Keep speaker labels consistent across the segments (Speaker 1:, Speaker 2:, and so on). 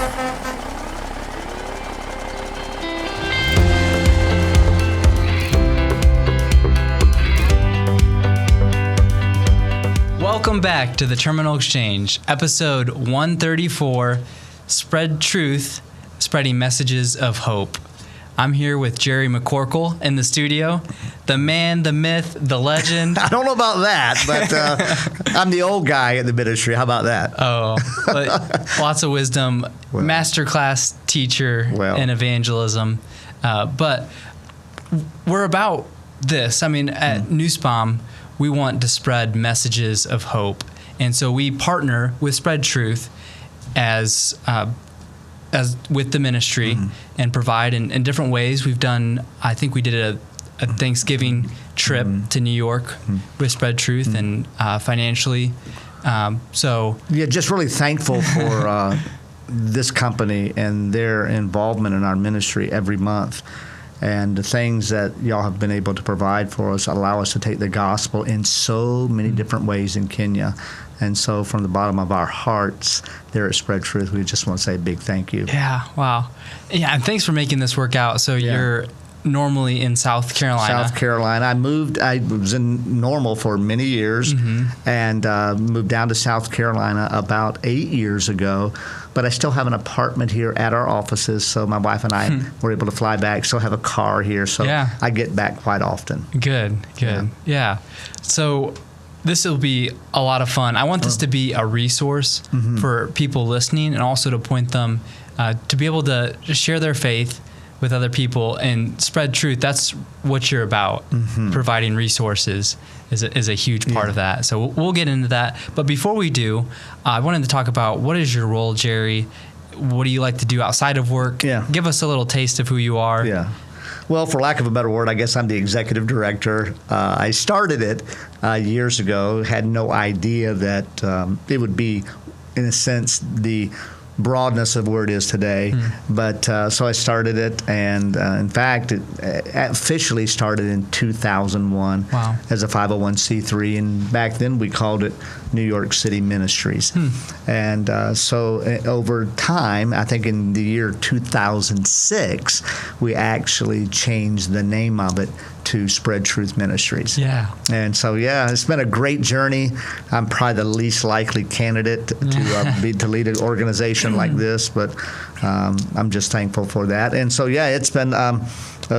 Speaker 1: Welcome back to the Terminal Exchange, episode 134, Spread Truth, Spreading Messages of Hope. I'm here with Jerry McCorkle in the studio, the man, the myth, the legend.
Speaker 2: I don't know about that, but I'm the old guy in the ministry. How about that?
Speaker 1: Oh, but lots of wisdom, masterclass teacher in evangelism. But we're about this. I mean, at Nussbaum, we want to spread messages of hope. And so we partner with Spread Truth as with the ministry and provide in different ways. We've done, I think we did a Thanksgiving trip to New York with Spread Truth and financially.
Speaker 2: Just really thankful for this company and their involvement in our ministry every month. And the things that y'all have been able to provide for us allow us to take the gospel in so many different ways in Kenya. And so from the bottom of our hearts there at Spread Truth, we just want to say a big thank you.
Speaker 1: Yeah, wow. Yeah, and thanks for making this work out. So you're normally in South Carolina.
Speaker 2: South Carolina. I was in Normal for many years and moved down to South Carolina about 8 years ago. But I still have an apartment here at our offices, so my wife and I were able to fly back. Still have a car here, so I get back quite often.
Speaker 1: Good. Yeah. So this will be a lot of fun. I want this to be a resource for people listening and also to point them to be able to share their faith with other people and spread truth. That's what you're about. Providing resources is a huge part of that. So we'll get into that. But before we do, I wanted to talk about what is your role, Jerry? What do you like to do outside of work?
Speaker 2: Yeah.
Speaker 1: Give us a little taste of who you are.
Speaker 2: Yeah. Well, for lack of a better word, I guess I'm the executive director. I started it years ago, had no idea that it would be, in a sense, the broadness of where it is today. But so I started it, and in fact, it officially started in 2001 as a 501c3, and back then we called it New York City Ministries. And so over time, I think in the year 2006, we actually changed the name of it to Spread Truth Ministries.
Speaker 1: Yeah.
Speaker 2: And so, it's been a great journey. I'm probably the least likely candidate to lead an organization like this, but I'm just thankful for that. And so, it's been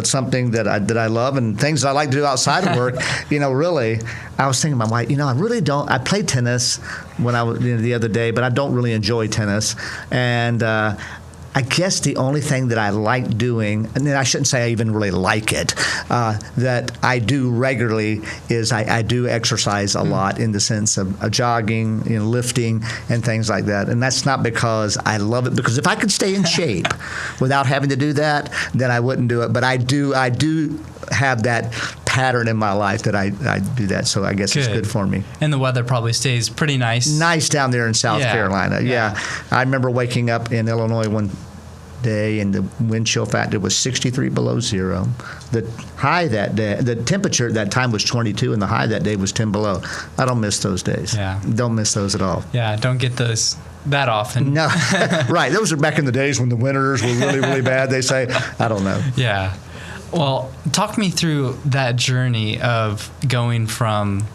Speaker 2: something that I love, and things that I like to do outside of work. Really, I was thinking to my wife, I really don't. I played tennis when I was the other day, but I don't really enjoy tennis. And I guess the only thing that I like doing, and I shouldn't say I even really like it, that I do regularly is I do exercise a lot in the sense of jogging, lifting, and things like that. And that's not because I love it, because if I could stay in shape without having to do that, then I wouldn't do it. But I do have that pattern in my life that I do that, so I guess it's good for me.
Speaker 1: And the weather probably stays pretty nice.
Speaker 2: Nice down there in South Carolina. Yeah. I remember waking up in Illinois one day and the wind chill factor was 63 below zero. The high that day, the temperature at that time was 22, and the high that day was 10 below. I don't miss those days.
Speaker 1: Yeah.
Speaker 2: Don't miss those at all.
Speaker 1: Yeah, don't get those that often.
Speaker 2: No. Right. Those are back in the days when the winters were really, really bad, they say. I don't know.
Speaker 1: Yeah. Well, talk me through that journey of going from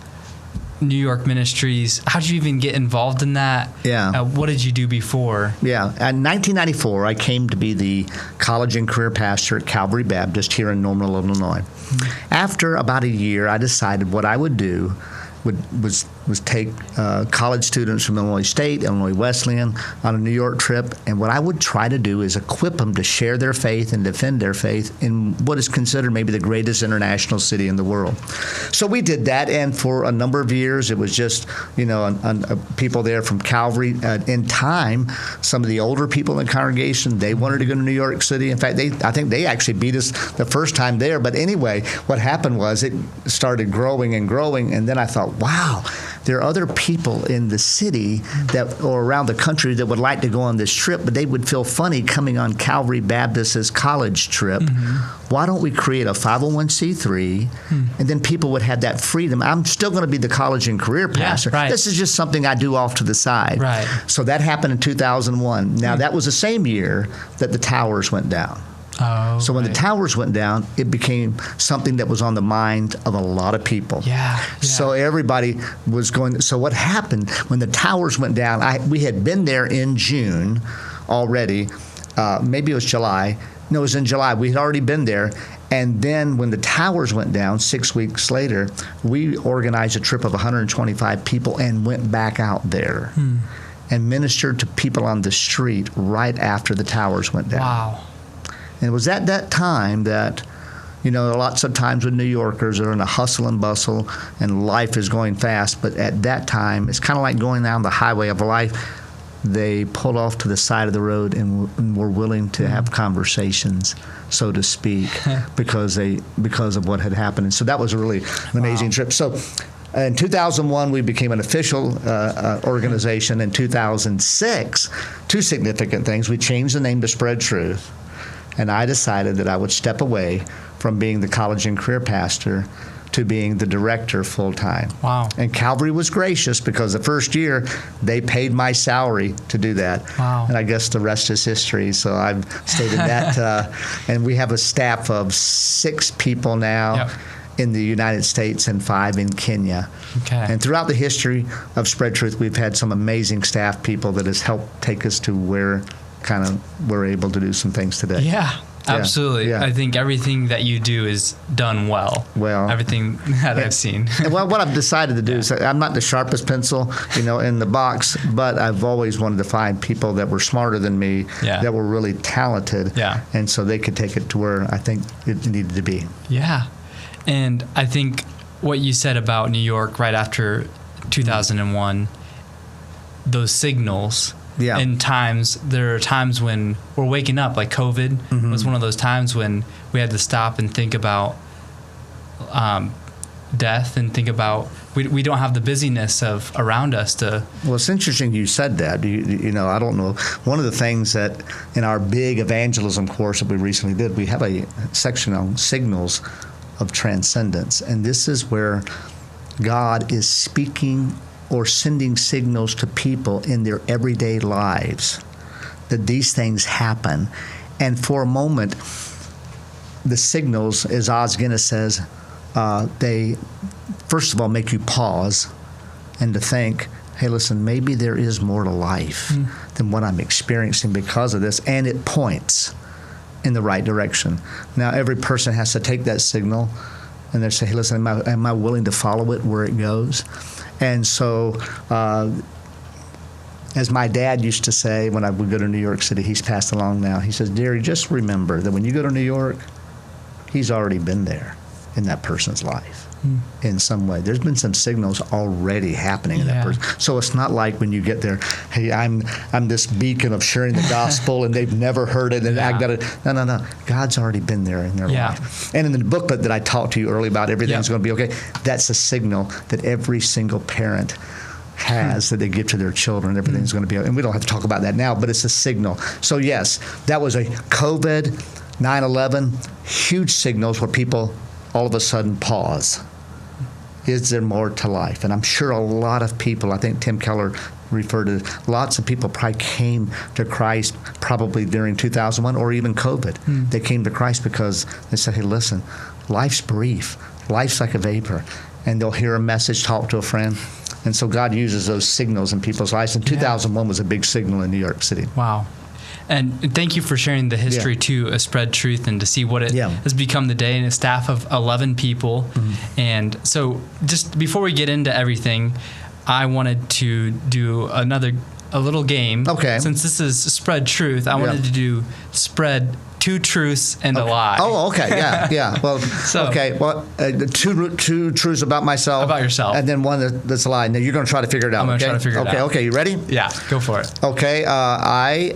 Speaker 1: New York Ministries. How did you even get involved in that?
Speaker 2: Yeah.
Speaker 1: What did you do before?
Speaker 2: Yeah. In 1994, I came to be the college and career pastor at Calvary Baptist here in Normal, Illinois. After about a year, I decided what I would do was take college students from Illinois State, Illinois Wesleyan on a New York trip, and what I would try to do is equip them to share their faith and defend their faith in what is considered maybe the greatest international city in the world. So we did that, and for a number of years, it was just, people there from Calvary. In time, some of the older people in the congregation, they wanted to go to New York City. In fact, I think they actually beat us the first time there. But anyway, what happened was it started growing and growing, and then I thought, wow, there are other people in the city or around the country that would like to go on this trip, but they would feel funny coming on Calvary Baptist's college trip. Why don't we create a 501c3, and then people would have that freedom? I'm still going to be the college and career pastor.
Speaker 1: Right.
Speaker 2: This is just something I do off to the side.
Speaker 1: Right.
Speaker 2: So that happened in 2001. Now, that was the same year that the towers went down. So when the towers went down, it became something that was on the mind of a lot of people. So everybody was going. So what happened when the towers went down? We had been there in June already. Maybe it was July. No, it was in July. We had already been there. And then when the towers went down 6 weeks later, we organized a trip of 125 people and went back out there and ministered to people on the street right after the towers went down.
Speaker 1: Wow.
Speaker 2: And it was at that time that, lots of times with New Yorkers are in a hustle and bustle and life is going fast. But at that time, it's kind of like going down the highway of life. They pulled off to the side of the road and were willing to have conversations, so to speak, because of what had happened. And so that was a really amazing trip. So in 2001, we became an official organization. In 2006, two significant things. We changed the name to Spread Truth. And I decided that I would step away from being the college and career pastor to being the director full-time.
Speaker 1: Wow.
Speaker 2: And Calvary was gracious because the first year they paid my salary to do that.
Speaker 1: Wow.
Speaker 2: And I guess the rest is history. So I've stated that. And we have a staff of 6 people now in the United States and 5 in Kenya.
Speaker 1: Okay.
Speaker 2: And throughout the history of Spread Truth, we've had some amazing staff people that has helped take us to where we're able to do some things today.
Speaker 1: Yeah, absolutely.
Speaker 2: Yeah.
Speaker 1: I think everything that you do is done well. Everything that I've seen.
Speaker 2: And what I've decided to do is I'm not the sharpest pencil, in the box, but I've always wanted to find people that were smarter than me, that were really talented, and so they could take it to where I think it needed to be. Yeah.
Speaker 1: And I think what you said about New York right after 2001, those signals.
Speaker 2: Yeah.
Speaker 1: And there are times when we're waking up, like COVID was one of those times when we had to stop and think about death and think about we don't have the busyness of around us to.
Speaker 2: Well, it's interesting you said that. I don't know. One of the things that in our big evangelism course that we recently did, we have a section on signals of transcendence, and this is where God is speaking or sending signals to people in their everyday lives that these things happen. And for a moment, the signals, as Os Guinness says, they, first of all, make you pause and to think, hey, listen, maybe there is more to life than what I'm experiencing because of this. And it points in the right direction. Now, every person has to take that signal and they say, hey, listen, am I willing to follow it where it goes? And so, as my dad used to say when I would go to New York City, he's passed along now, he says, Derry, just remember that when you go to New York, he's already been there in that person's life in some way. There's been some signals already happening in that person. So it's not like when you get there, hey, I'm this beacon of sharing the gospel and they've never heard it and I got it. No. God's already been there in their life. And in the booklet that I talked to you earlier about everything's going to be okay, that's a signal that every single parent has that they give to their children. Everything's going to be okay. And we don't have to talk about that now, but it's a signal. So yes, that was a COVID, 9/11, huge signals where people all of a sudden pause. Is there more to life? And I'm sure a lot of people, I think Tim Keller referred to lots of people probably came to Christ probably during 2001 or even COVID. They came to Christ because they said, hey, listen, life's brief. Life's like a vapor. And they'll hear a message, talk to a friend. And so God uses those signals in people's lives. And 2001 was a big signal in New York City.
Speaker 1: Wow. And thank you for sharing the history to Spread Truth and to see what it has become today, and a staff of 11 people. And so just before we get into everything, I wanted to do a little game.
Speaker 2: Okay.
Speaker 1: Since this is Spread Truth, I wanted to do Spread Two Truths and a Lie.
Speaker 2: Oh, okay. Yeah. Well, two truths about myself.
Speaker 1: About yourself.
Speaker 2: And then one that's a lie. Now, you're going to try to figure it out.
Speaker 1: I'm going to try to figure it out.
Speaker 2: Okay. You ready?
Speaker 1: Yeah. Go for it.
Speaker 2: Okay. I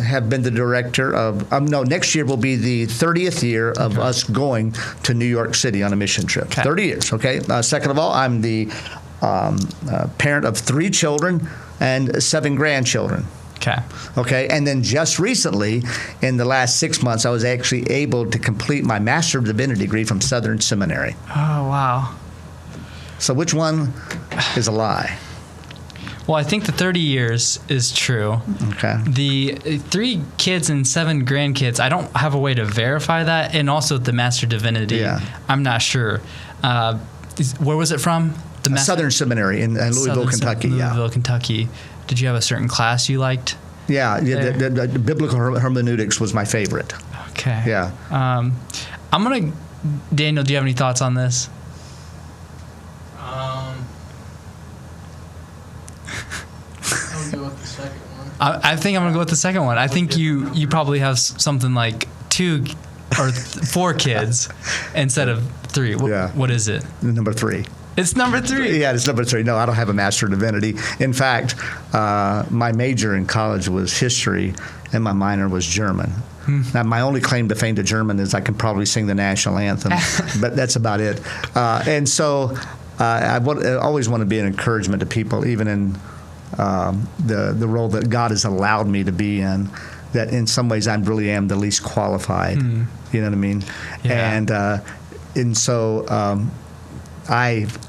Speaker 2: have been the director of, next year will be the 30th year of us going to New York City on a mission trip. 30 years. Okay. Second of all, I'm the parent of 3 children and 7 grandchildren. Okay, and then just recently, in the last 6 months, I was actually able to complete my Master of Divinity degree from Southern Seminary.
Speaker 1: Oh, wow.
Speaker 2: So which one is a lie?
Speaker 1: Well, I think the 30 years is true.
Speaker 2: Okay.
Speaker 1: The 3 kids and 7 grandkids, I don't have a way to verify that. And also the Master of Divinity, I'm not sure. Where was it from? The
Speaker 2: Southern Seminary in Louisville, Kentucky.
Speaker 1: Louisville, Kentucky. Did you have a certain class you liked?
Speaker 2: Yeah, the biblical hermeneutics was my favorite.
Speaker 1: Okay.
Speaker 2: Yeah.
Speaker 1: Daniel, do you have any thoughts on this?
Speaker 3: I would go with the second one.
Speaker 1: I think I'm going to go with the second one. I think you probably have something like 2 or 4 kids instead of 3. What is it?
Speaker 2: Number 3.
Speaker 1: It's number 3.
Speaker 2: Yeah, it's number 3. No, I don't have a Master of Divinity. In fact, my major in college was history, and my minor was German. Now, my only claim to fame to German is I can probably sing the national anthem, but that's about it. And so I always want to be an encouragement to people, even in the role that God has allowed me to be in, that in some ways I really am the least qualified. You know what I mean? Yeah. And so I've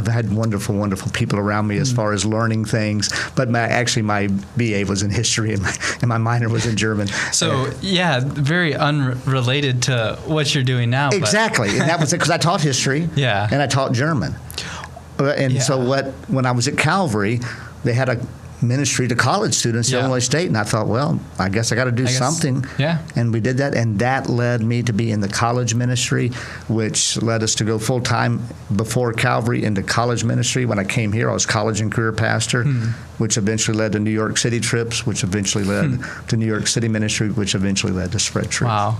Speaker 2: had wonderful, wonderful people around me as far as learning things, but my BA was in history and my minor was in German.
Speaker 1: So, very unrelated to what you're doing now.
Speaker 2: Exactly. And that was it, because I taught history and I taught German. And so when I was at Calvary, they had a ministry to college students at Illinois State, and I thought, well, I guess I got to do something.
Speaker 1: Yeah.
Speaker 2: And we did that, and that led me to be in the college ministry, which led us to go full time before Calvary into college ministry. When I came here, I was college and career pastor, which eventually led to New York City trips, which eventually led to New York City ministry, which eventually led to Spread Truth.
Speaker 1: Wow.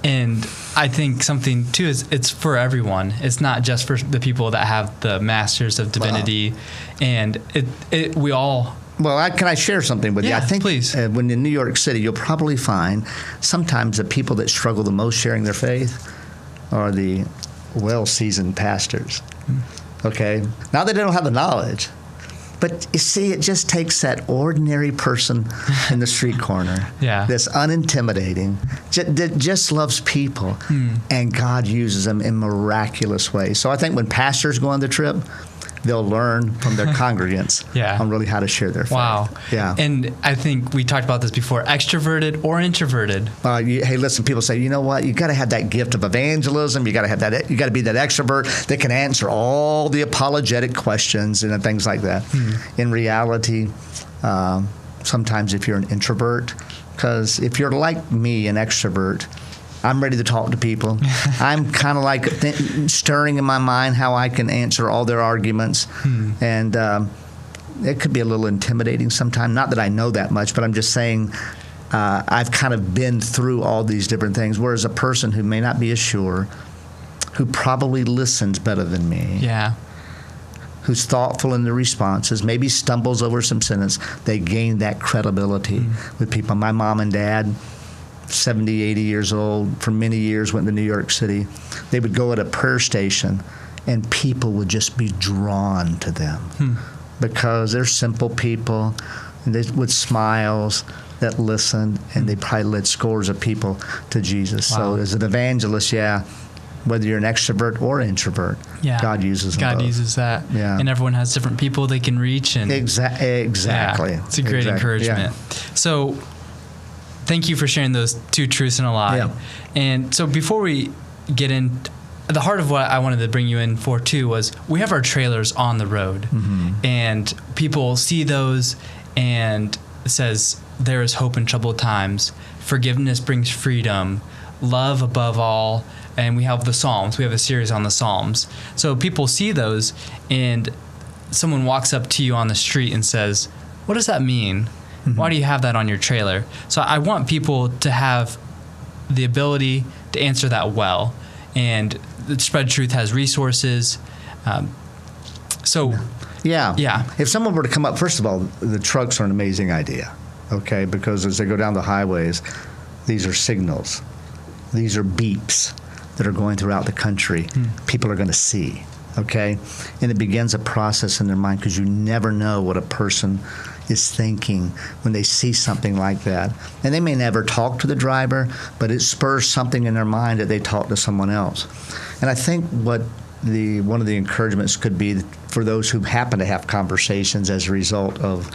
Speaker 1: And I think something too is it's for everyone. It's not just for the people that have the Masters of Divinity, and we all.
Speaker 2: Well, can I share something with you? I think
Speaker 1: please.
Speaker 2: When in New York City, you'll probably find sometimes the people that struggle the most sharing their faith are the well-seasoned pastors. Okay, not that they don't have the knowledge. But you see, it just takes that ordinary person in the street corner that's unintimidating, that just loves people, and God uses them in miraculous ways. So I think when pastors go on the trip, they'll learn from their congregants on really how to share their faith.
Speaker 1: Wow.
Speaker 2: Yeah.
Speaker 1: And I think we talked about this before, extroverted or introverted.
Speaker 2: Hey, listen, people say, you know what? You got to have that gift of evangelism. You got to have that. You got to be that extrovert that can answer all the apologetic questions and things like that. In reality, sometimes if you're an introvert, because if you're like me, an extrovert, I'm ready to talk to people. I'm kind of like stirring in my mind how I can answer all their arguments. And it could be a little intimidating sometimes. Not that I know that much, but I'm just saying I've kind of been through all these different things. Whereas a person who may not be as sure, who probably listens better than me, who's thoughtful in the responses, maybe stumbles over some sentence, they gain that credibility with people. My mom and dad, 70, 80 years old, for many years went to New York City. They would go at a prayer station, and people would just be drawn to them because they're simple people, and they, with smiles that listen, and they probably led scores of people to Jesus. Wow. So as an evangelist, whether you're an extrovert or introvert, God uses them
Speaker 1: God
Speaker 2: both.
Speaker 1: uses that. Yeah. And everyone has different people they can reach. And
Speaker 2: exactly.
Speaker 1: Yeah, it's a great encouragement. So thank you for sharing those 2 truths and a lie. Yeah. And so before we get in, the heart of what I wanted to bring you in for too was we have our trailers on the road, and people see those and it says there is hope in troubled times, forgiveness brings freedom, love above all, and we have the Psalms. We have a series on the Psalms. So people see those, and someone walks up to you on the street and says, what does that mean? Why do you have that on your trailer? So I want people to have the ability to answer that well. And Spread Truth has resources.
Speaker 2: If someone were to come up, first of all, the trucks are an amazing idea, okay? Because as they go down the highways, these are signals. These are beeps that are going throughout the country. People are going to see, okay? And it begins a process in their mind because you never know what a person is thinking when they see something like that. And they may never talk to the driver, but it spurs something in their mind that they talk to someone else. And I think one of the encouragements could be for those who happen to have conversations as a result of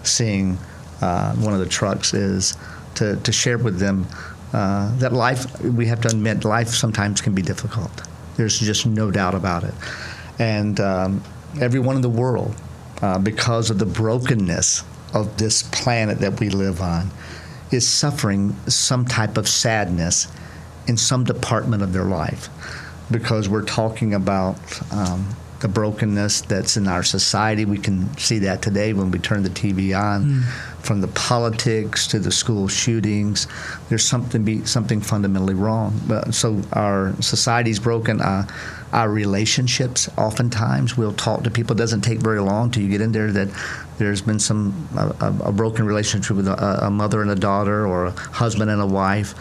Speaker 2: seeing one of the trucks is to share with them that life, we have to admit, life sometimes can be difficult. There's just no doubt about it. And everyone in the world, because of the brokenness of this planet that we live on, is suffering some type of sadness in some department of their life, because we're talking about the brokenness that's in our society. We can see that today when we turn the TV on. From the politics to the school shootings, there's something fundamentally wrong. So our society's broken. Our relationships, oftentimes, we'll talk to people. It doesn't take very long till you get in there that there's been a broken relationship with a mother and a daughter, or a husband and a wife.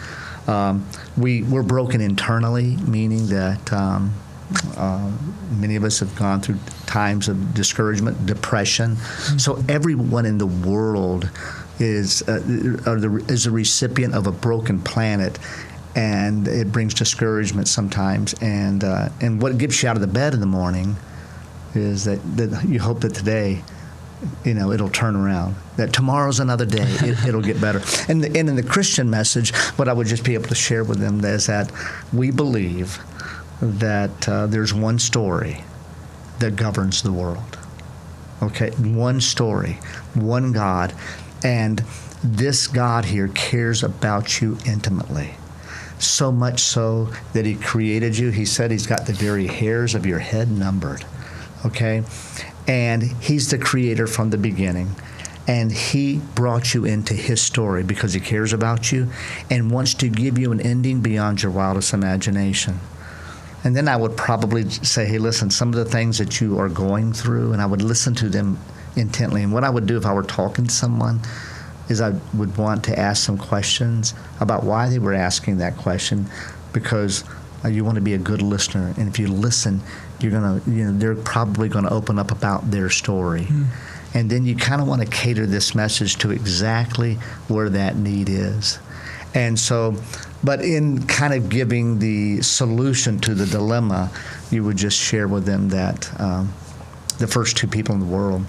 Speaker 2: We're broken internally, meaning that many of us have gone through times of discouragement, depression. So everyone in the world is a recipient of a broken planet, and it brings discouragement sometimes. And what gets you out of the bed in the morning is that you hope that today, it'll turn around, that tomorrow's another day, it'll get better. And in the Christian message, what I would just be able to share with them is that we believe that there's one story that governs the world. Okay, one story, one God, and this God here cares about you intimately. So much so that he created you. He said he's got the very hairs of your head numbered. Okay? And he's the creator from the beginning. And he brought you into his story because he cares about you and wants to give you an ending beyond your wildest imagination. And then I would probably say, hey, listen, some of the things that you are going through, and I would listen to them intently. And what I would do if I were talking to someone is I would want to ask some questions about why they were asking that question, because you want to be a good listener. And if you listen, you're going to, they're probably going to open up about their story. And then you kind of want to cater this message to exactly where that need is. And so, but in kind of giving the solution to the dilemma, you would just share with them that the first two people in the world,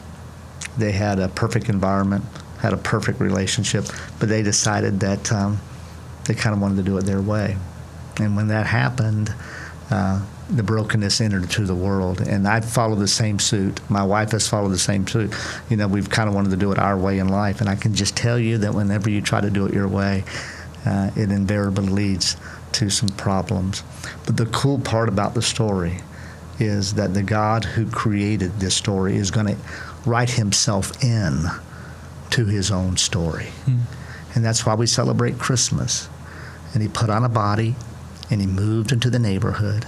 Speaker 2: they had a perfect environment, had a perfect relationship, but they decided that they kind of wanted to do it their way. And when that happened, the brokenness entered into the world. And I followed the same suit. My wife has followed the same suit. We've kind of wanted to do it our way in life. And I can just tell you that whenever you try to do it your way, it invariably leads to some problems. But the cool part about the story is that the God who created this story is going to write himself in to his own story. And that's why we celebrate Christmas. And he put on a body, and he moved into the neighborhood,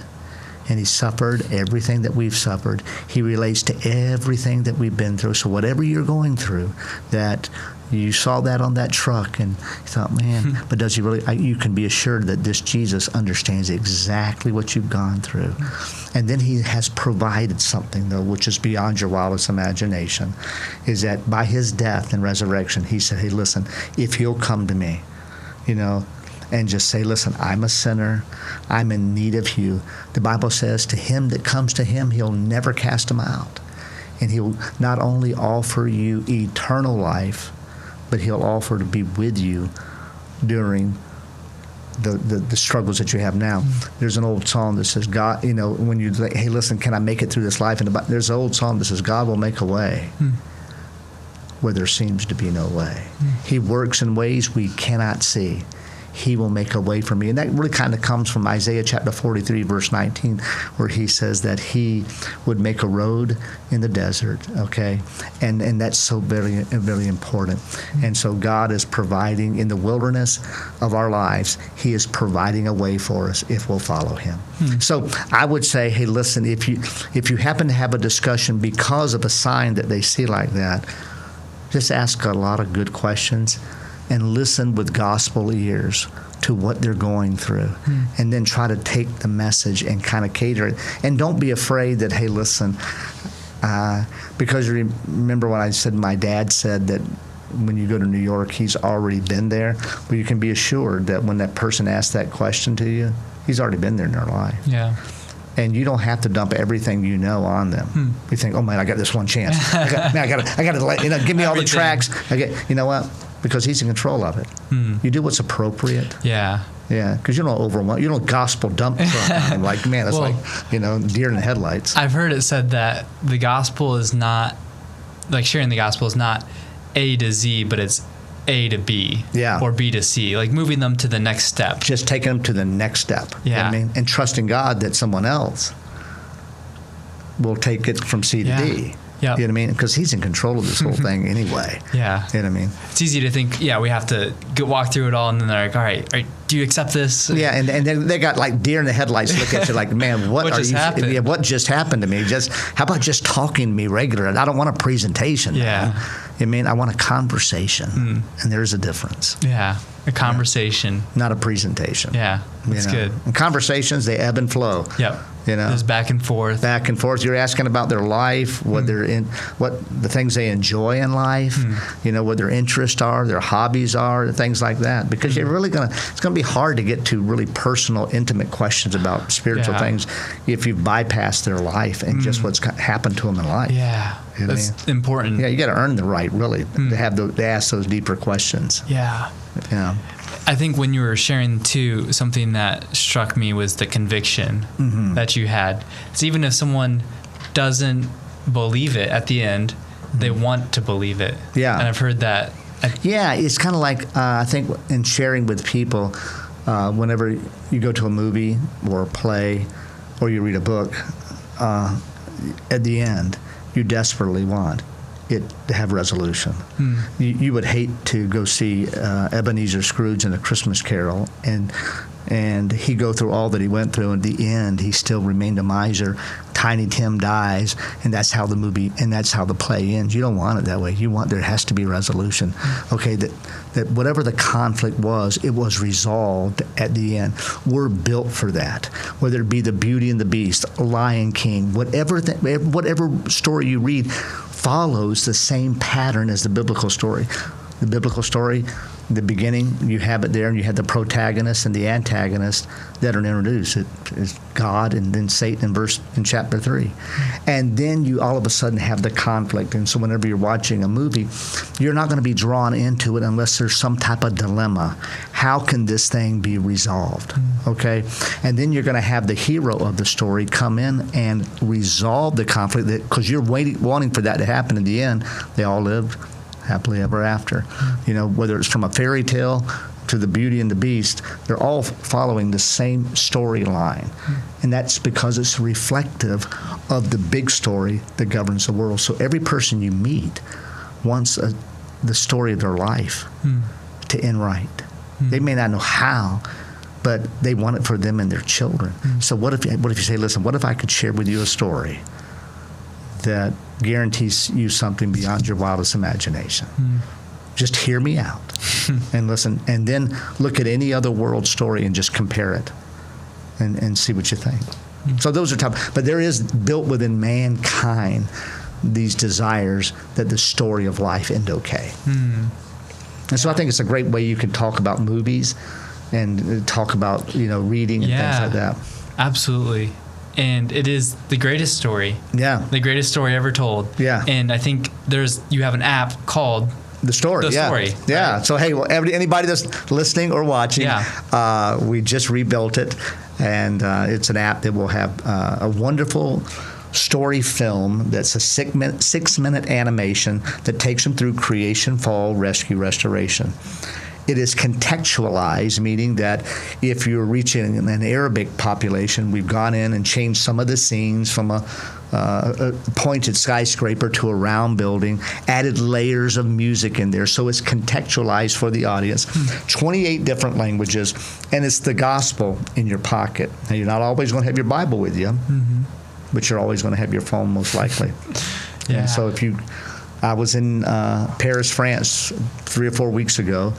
Speaker 2: and he suffered everything that we've suffered. He relates to everything that we've been through. So whatever you're going through, that you saw that on that truck and you thought, man, but does he really? You can be assured that this Jesus understands exactly what you've gone through. And then he has provided something, though, which is beyond your wildest imagination, is that by his death and resurrection, he said, hey, listen, if you'll come to me, and just say, listen, I'm a sinner. I'm in need of you. The Bible says to him that comes to him, he'll never cast him out. And he'll not only offer you eternal life, but he'll offer to be with you during the struggles that you have now. There's an old song that says, God, when you say, hey, listen, can I make it through this life? And there's an old song that says, God will make a way where there seems to be no way. He works in ways we cannot see. He will make a way for me. And that really kind of comes from Isaiah chapter 43, verse 19, where he says that he would make a road in the desert, okay? And that's so very, very important. And so God is providing in the wilderness of our lives, he is providing a way for us if we'll follow him. So I would say, hey, listen, if you happen to have a discussion because of a sign that they see like that, just ask a lot of good questions and listen with gospel ears to what they're going through, and then try to take the message and kind of cater it. And don't be afraid that, hey, listen, because remember when I said my dad said that when you go to New York, he's already been there. Well, you can be assured that when that person asks that question to you, he's already been there in their life.
Speaker 1: Yeah.
Speaker 2: And you don't have to dump everything you know on them. You think, oh man, I got this one chance. I got to give me all the tracks. You know what? Because he's in control of it. You do what's appropriate.
Speaker 1: Yeah.
Speaker 2: Yeah, because you don't overwhelm. You don't gospel dump truck on him. Like, man, it's like, deer in the headlights.
Speaker 1: I've heard it said that the gospel is not, like sharing the gospel is not A to Z, but it's A to B.
Speaker 2: Yeah.
Speaker 1: Or B to C, like moving them to the next step.
Speaker 2: Just taking them to the next step.
Speaker 1: Yeah.
Speaker 2: You know what I mean? And trusting God that someone else will take it from C to D.
Speaker 1: Yep.
Speaker 2: You know what I mean? Because he's in control of this whole thing anyway.
Speaker 1: Yeah.
Speaker 2: You know what I mean?
Speaker 1: It's easy to think, we have to walk through it all, and then they're like, all right, do you accept this?
Speaker 2: Yeah, and then they got like deer in the headlights look at you like, man, what
Speaker 1: just happened?
Speaker 2: Yeah, what just happened to me? How about just talking to me regular? I don't want a presentation.
Speaker 1: Yeah.
Speaker 2: Man. I mean, I want a conversation, and there's a difference.
Speaker 1: Yeah, a conversation.
Speaker 2: Not a presentation.
Speaker 1: Yeah, that's good.
Speaker 2: And conversations, they ebb and flow.
Speaker 1: Yep. There's back and forth.
Speaker 2: Back and forth. You're asking about their life, what they're in, what the things they enjoy in life, what their interests are, their hobbies are, things like that. Because you're really it's gonna be hard to get to really personal, intimate questions about spiritual things if you bypass their life and just what's happened to them in life.
Speaker 1: Yeah, that's important.
Speaker 2: Yeah, you got to earn the right, really, to ask those deeper questions.
Speaker 1: Yeah.
Speaker 2: Yeah.
Speaker 1: I think when you were sharing too, something that struck me was the conviction that you had. It's even if someone doesn't believe it at the end, they want to believe it.
Speaker 2: Yeah.
Speaker 1: And I've heard that.
Speaker 2: Yeah, it's kind of like I think in sharing with people, whenever you go to a movie or a play or you read a book, at the end, you desperately want it to have resolution. You would hate to go see Ebenezer Scrooge in A Christmas Carol and he go through all that he went through. And at the end, he still remained a miser. Tiny Tim dies, and that's how the movie and that's how the play ends. You don't want it that way. You want there has to be resolution. Okay, that whatever the conflict was, it was resolved at the end. We're built for that. Whether it be the Beauty and the Beast, Lion King, whatever story you read follows the same pattern as the biblical story. The biblical story, the beginning, you have it there, and you have the protagonist and the antagonist that are introduced. It is God and then Satan in chapter 3. And then you all of a sudden have the conflict. And so whenever you're watching a movie, you're not going to be drawn into it unless there's some type of dilemma. How can this thing be resolved? Okay? And then you're going to have the hero of the story come in and resolve the conflict because you're wanting for that to happen in the end. They all lived happily ever after. Whether it's from a fairy tale to the Beauty and the Beast, they're all following the same storyline. And that's because it's reflective of the big story that governs the world. So every person you meet wants the story of their life to end right. They may not know how, but they want it for them and their children. So what if you say, listen, what if I could share with you a story that guarantees you something beyond your wildest imagination? Just hear me out and listen, and then look at any other world story and just compare it and see what you think. So those are tough. But there is built within mankind these desires that the story of life end okay. And so I think it's a great way you can talk about movies and talk about reading and things like that.
Speaker 1: Absolutely. And it is the greatest story. Yeah. The greatest story ever told. Yeah. And I think you have an app called
Speaker 2: The Story.
Speaker 1: The Story.
Speaker 2: Yeah.
Speaker 1: Right?
Speaker 2: So, hey, anybody that's listening or watching, we just rebuilt it. And it's an app that will have a wonderful story film that's a 6-minute animation that takes them through creation, fall, rescue, restoration. It is contextualized, meaning that if you're reaching an Arabic population, we've gone in and changed some of the scenes from a pointed skyscraper to a round building, added layers of music in there, so it's contextualized for the audience. 28 different languages, and it's the gospel in your pocket. Now, you're not always going to have your Bible with you, but you're always going to have your phone, most likely. And so I was in Paris, France 3 or 4 weeks ago,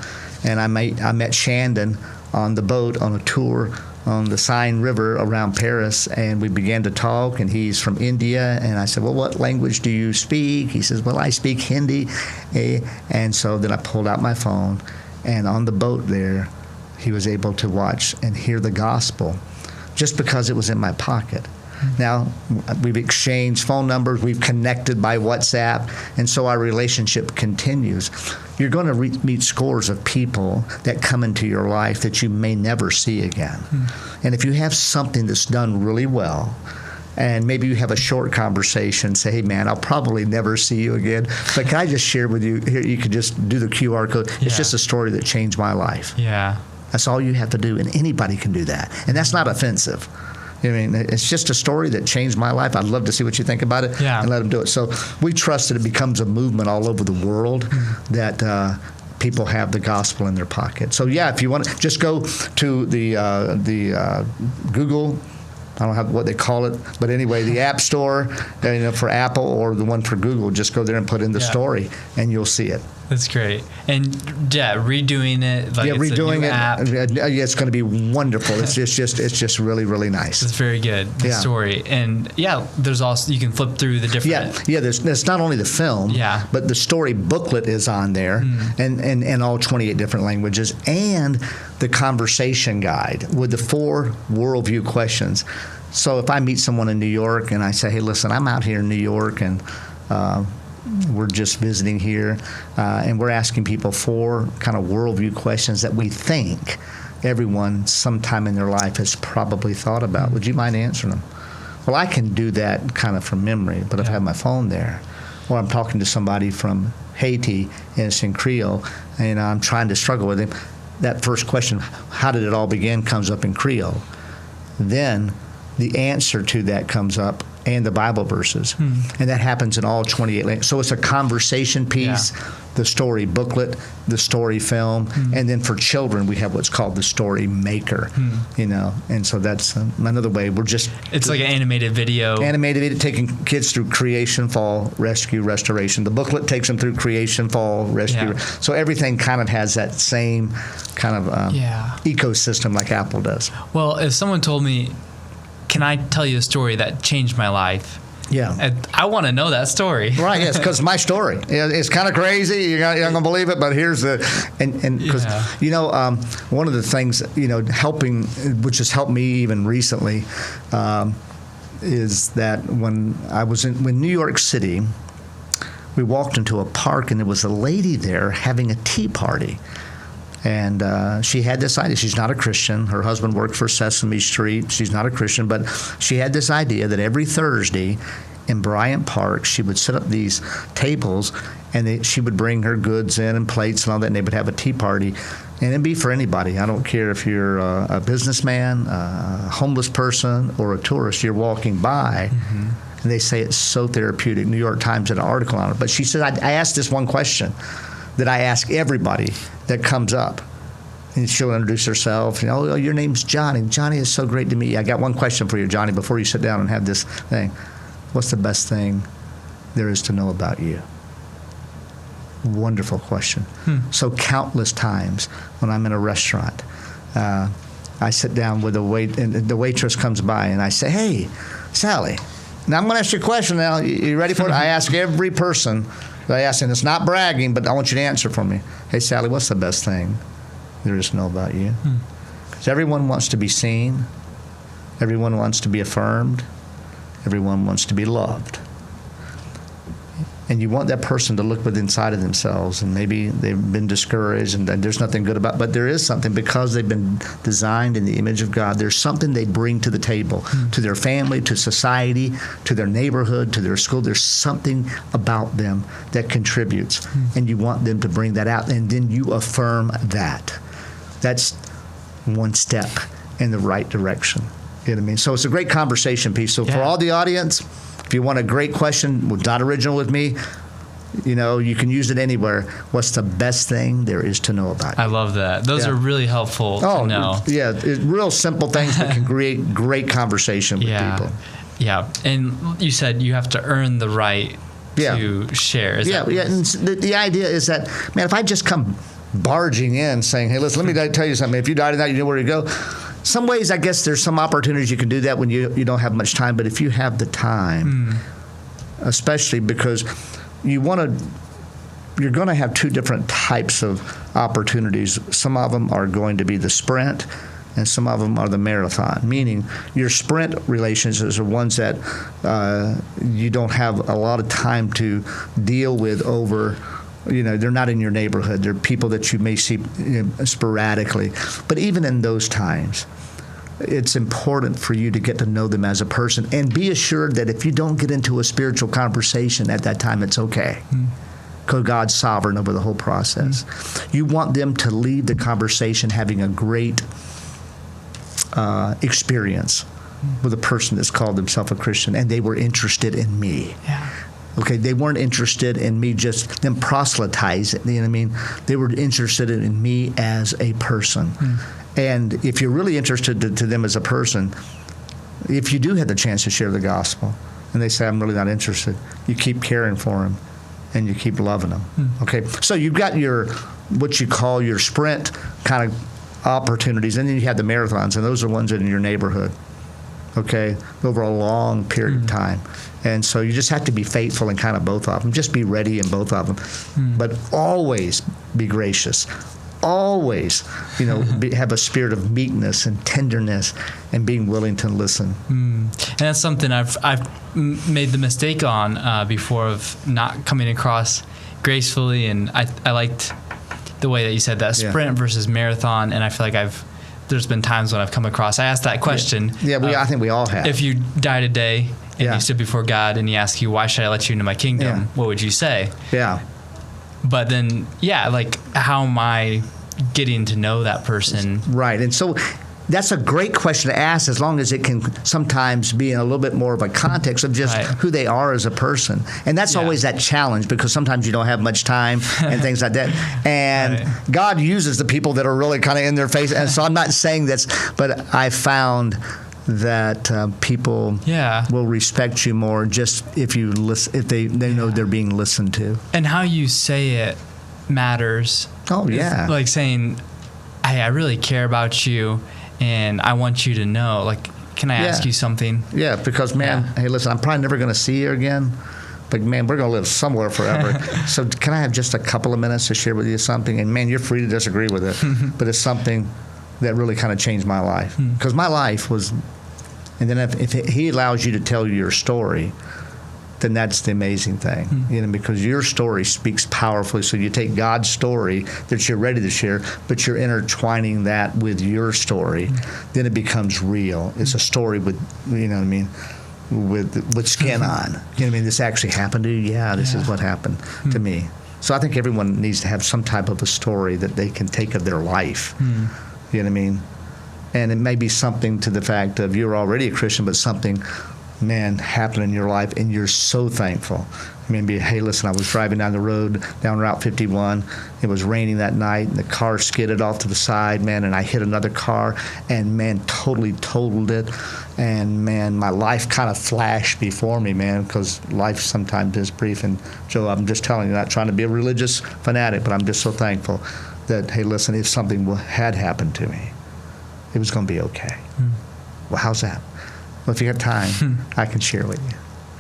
Speaker 2: and I met Shandon on the boat on a tour on the Seine River around Paris, and we began to talk, and he's from India, and I said, well, what language do you speak? He says, well, I speak Hindi. And so then I pulled out my phone, and on the boat there, he was able to watch and hear the gospel just because it was in my pocket. Now, we've exchanged phone numbers, we've connected by WhatsApp, and so our relationship continues. You're going to meet scores of people that come into your life that you may never see again. And if you have something that's done really well, and maybe you have a short conversation, say, hey, man, I'll probably never see you again, but can I just share with you, here, you could just do the QR code. It's just a story that changed my life.
Speaker 1: Yeah.
Speaker 2: That's all you have to do, and anybody can do that. And that's not offensive. I mean, it's just a story that changed my life. I'd love to see what you think about it and let them do it. So we trust that it becomes a movement all over the world that people have the gospel in their pocket. So, yeah, if you want to, just go to the Google, I don't know what they call it, but anyway, the App Store for Apple or the one for Google, just go there and put in the story, and you'll see it.
Speaker 1: That's great. And redoing it, like it's
Speaker 2: redoing
Speaker 1: a new
Speaker 2: it.
Speaker 1: app.
Speaker 2: It's going to be wonderful. It's just really, really nice.
Speaker 1: It's very good. The story, and there's also, you can flip through the different.
Speaker 2: There's not only the film, but the story booklet is on there, and all 28 different languages, and the conversation guide with the 4 worldview questions. So if I meet someone in New York and I say, hey, listen, I'm out here in New York, and we're just visiting here, and we're asking people 4 kind of worldview questions that we think everyone sometime in their life has probably thought about. Would you mind answering them? Well, I can do that kind of from memory, but if I have my phone there, or I'm talking to somebody from Haiti and it's in Creole, and I'm trying to struggle with him, that first question, how did it all begin, comes up in Creole. Then the answer to that comes up, and the Bible verses. And that happens in all 28 languages. So it's a conversation piece, the story booklet, the story film, and then for children, we have what's called the story maker, and so that's another way. It's
Speaker 1: like an animated video.
Speaker 2: Taking kids through creation, fall, rescue, restoration. The booklet takes them through creation, fall, rescue. So everything kind of has that same kind of ecosystem like Apple does.
Speaker 1: Well, if someone told me, can I tell you a story that changed my life?
Speaker 2: Yeah.
Speaker 1: I want to know that story.
Speaker 2: Right, yes, because it's my story. It's kind of crazy. You're not going to believe it, but here's the... And because, one of the things, helping, which has helped me even recently, is that when I was in New York City, we walked into a park, and there was a lady there having a tea party. And she had this idea. She's not a Christian. Her husband worked for Sesame Street. She's not a Christian, but she had this idea that every Thursday in Bryant Park, she would set up these tables, and she would bring her goods in and plates and all that, and they would have a tea party. And it'd be for anybody. I don't care if you're a businessman, a homeless person, or a tourist. You're walking by, and they say it's so therapeutic. New York Times had an article on it. But she said, I asked this one question that I ask everybody that comes up. And she'll introduce herself. Oh, your name's Johnny. Johnny, is so great to meet you. I got one question for you, Johnny, before you sit down and have this thing. What's the best thing there is to know about you? Wonderful question. So countless times when I'm in a restaurant, I sit down with and the waitress comes by, and I say, hey, Sally, now I'm going to ask you a question now. You ready for it? I ask every person that I ask, and it's not bragging, but I want you to answer for me. Hey, Sally, what's the best thing there is to know about you? Because everyone wants to be seen. Everyone wants to be affirmed. Everyone wants to be loved. And you want that person to look within inside of themselves, and maybe they've been discouraged and there's nothing good about it, but there is something, because they've been designed in the image of God. There's something they bring to the table, to their family, to society, to their neighborhood, to their school. There's something about them that contributes, and you want them to bring that out, and then you affirm that. That's one step in the right direction. You know what I mean? So it's a great conversation piece. So for all the audience, if you want a great question, not original with me, you can use it anywhere. What's the best thing there is to know about you?
Speaker 1: I love that. Those are really helpful to know.
Speaker 2: Yeah, it's real simple things that can create great conversation with people.
Speaker 1: Yeah, and you said you have to earn the right to share.
Speaker 2: And the idea is that, man, if I just come barging in saying, hey, listen, let me tell you something. If you die tonight, you know where to go. Some ways, I guess there's some opportunities you can do that when you don't have much time. But if you have the time, especially because you're going to have two different types of opportunities. Some of them are going to be the sprint, and some of them are the marathon, meaning your sprint relationships are ones that you don't have a lot of time to deal with over. They're not in your neighborhood. They're people that you may see sporadically. But even in those times, it's important for you to get to know them as a person and be assured that if you don't get into a spiritual conversation at that time, it's okay. Because God's sovereign over the whole process. You want them to leave the conversation having a great experience with a person that's called themselves a Christian, and they were interested in me.
Speaker 1: Yeah.
Speaker 2: Okay, they weren't interested in me just them proselytizing. You know what I mean? They were interested in me as a person. And if you're really interested to them as a person, if you do have the chance to share the gospel, and they say, I'm really not interested, you keep caring for them, and you keep loving them. Okay, so you've got what you call your sprint kind of opportunities, and then you have the marathons, and those are ones in your neighborhood. Okay, over a long period of time. And so you just have to be faithful in kind of both of them. Just be ready in both of them. But always be gracious. Always, have a spirit of meekness and tenderness and being willing to listen.
Speaker 1: And that's something I've made the mistake on before, of not coming across gracefully. And I liked the way that you said that, sprint versus marathon. And I feel like there's been times when I've come across, I asked that question.
Speaker 2: I think we all have.
Speaker 1: If you die today and you stood before God and he asked you, why should I let you into my kingdom? What would you say?
Speaker 2: Yeah.
Speaker 1: But then, how am I getting to know that person?
Speaker 2: Right. And so that's a great question to ask, as long as it can sometimes be in a little bit more of a context of just who they are as a person. And that's always that challenge, because sometimes you don't have much time and things like that. And God uses the people that are really kind of in their face. And so I'm not saying this, but I found that people will respect you more just if you listen, if they know they're being listened to.
Speaker 1: And how you say it matters.
Speaker 2: Oh, yeah.
Speaker 1: Like saying, hey, I really care about you, and I want you to know, like, can I ask you something?
Speaker 2: Yeah, because, man, hey, listen, I'm probably never going to see you again, but, man, we're going to live somewhere forever. So can I have just a couple of minutes to share with you something? And, man, you're free to disagree with it, but it's something that really kind of changed my life. Because my life was, and then if he allows you to tell your story, then that's the amazing thing, because your story speaks powerfully. So you take God's story that you're ready to share, but you're intertwining that with your story. Then it becomes real. It's a story with, with skin on. This actually happened to you? Yeah, this is what happened to me. So I think everyone needs to have some type of a story that they can take of their life. You know what I mean? And it may be something to the fact of you're already a Christian, but something, man, happened in your life, and you're so thankful. Maybe, hey, listen, I was driving down the road, down Route 51. It was raining that night, and the car skidded off to the side, man, and I hit another car, and, man, totally totaled it. And, man, my life kind of flashed before me, man, because life sometimes is brief. And, Joe, I'm just telling you, not trying to be a religious fanatic, but I'm just so thankful that, hey, listen, if something had happened to me, it was going to be okay. Well, how's that? Well, if you have time, I can share with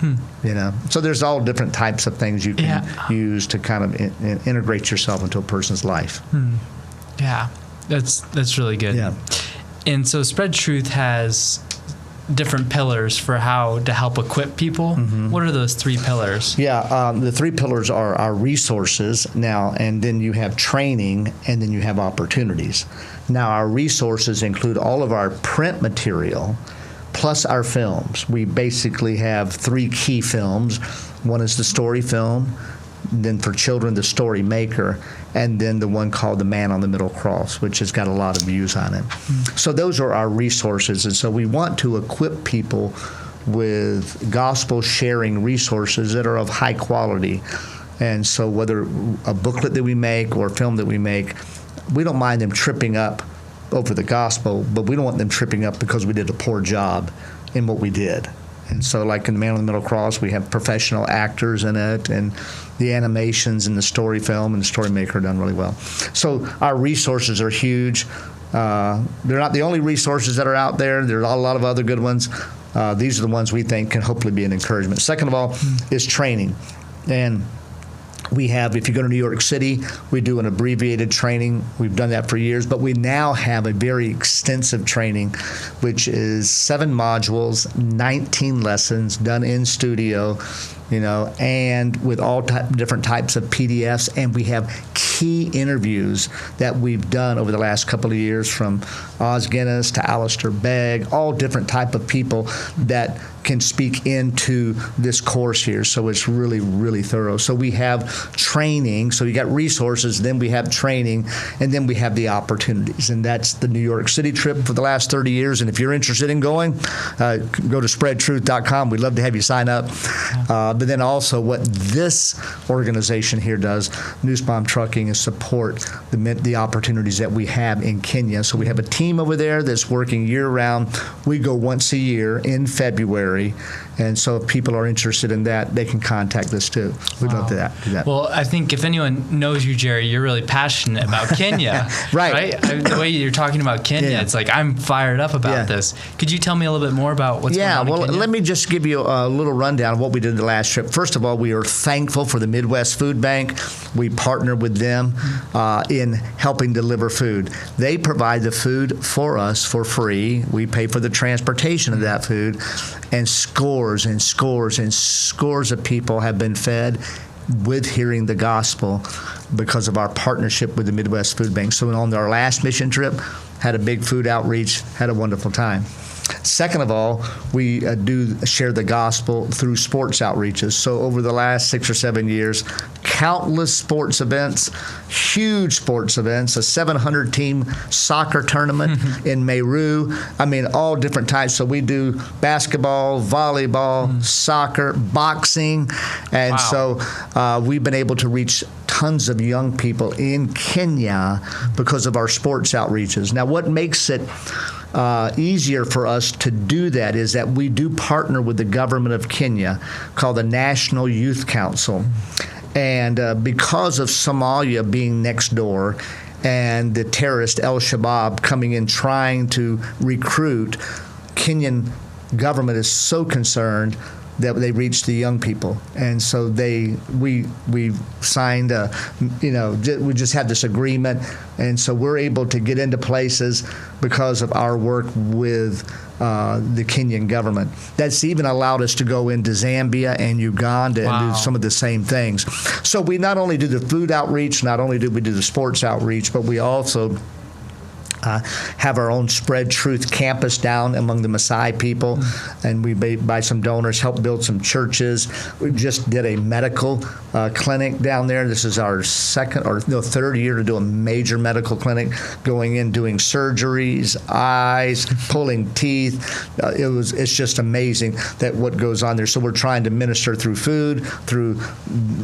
Speaker 2: you. So there's all different types of things you can use to kind of integrate yourself into a person's life.
Speaker 1: Yeah, that's really good.
Speaker 2: Yeah.
Speaker 1: And so Spread Truth has different pillars for how to help equip people. What are those 3 pillars?
Speaker 2: Yeah, the 3 pillars are our resources now, and then you have training, and then you have opportunities. Now, our resources include all of our print material, plus our films. We basically have 3 key films. One is the story film, then for children, the Story Maker, and then the one called The Man on the Middle Cross, which has got a lot of views on it. So those are our resources, and so we want to equip people with gospel-sharing resources that are of high quality. And so whether a booklet that we make or a film that we make, we don't mind them tripping up over the gospel, but we don't want them tripping up because we did a poor job in what we did. And so like in the Man with the Middle Cross, we have professional actors in it, and the animations and the story film and the story maker are done really well. So our resources are huge. They're not the only resources that are out there. There's a lot of other good ones. These are the ones we think can hopefully be an encouragement. Second of all is training. And we have, if you go to New York City, we do an abbreviated training. We've done that for years, but we now have a very extensive training, which is 7 modules, 19 lessons done in studio, and with all different types of PDFs. And we have key interviews that we've done over the last couple of years, from Oz Guinness to Alistair Begg, all different type of people that can speak into this course here. So it's really, really thorough. So we have training. So you got resources, then we have training, and then we have the opportunities. And that's the New York City trip for the last 30 years. And if you're interested in going, go to spreadtruth.com. We'd love to have you sign up. But then also what this organization here does, Nussbaum Trucking, is support the opportunities that we have in Kenya. So we have a team over there that's working year-round. We go once a year in February. And so if people are interested in that, they can contact us too. We'd love to do that.
Speaker 1: Well, I think if anyone knows you, Jerry, you're really passionate about Kenya.
Speaker 2: Right.
Speaker 1: The way you're talking about Kenya, it's like I'm fired up about this. Could you tell me a little bit more about what's going on in Kenya?
Speaker 2: Let me just give you a little rundown of what we did the last trip. First of all, we are thankful for the Midwest Food Bank. We partner with them in helping deliver food. They provide the food for us for free. We pay for the transportation of that food, and scores and scores and scores of people have been fed with hearing the gospel because of our partnership with the Midwest Food Bank. So on our last mission trip, had a big food outreach, had a wonderful time. Second of all, we do share the gospel through sports outreaches. So over the last 6 or 7 years, countless sports events, huge sports events, a 700-team soccer tournament in Meru. I mean, all different types. So we do basketball, volleyball, soccer, boxing. And so we've been able to reach tons of young people in Kenya because of our sports outreaches. Now, what makes it easier for us to do that is that we do partner with the government of Kenya, called the National Youth Council. And because of Somalia being next door and the terrorist El-Shabaab coming in trying to recruit, Kenyan government is so concerned that they reach the young people. And so we signed we just had this agreement, and so we're able to get into places because of our work with the Kenyan government. That's even allowed us to go into Zambia and Uganda and do some of the same things. So we not only do the food outreach, not only do we do the sports outreach, but we also have our own Spread Truth campus down among the Maasai people, and we, by some donors, helped build some churches. We just did a medical clinic down there. This is our third year to do a major medical clinic, going in, doing surgeries, eyes, pulling teeth. It's just amazing that what goes on there. So we're trying to minister through food, through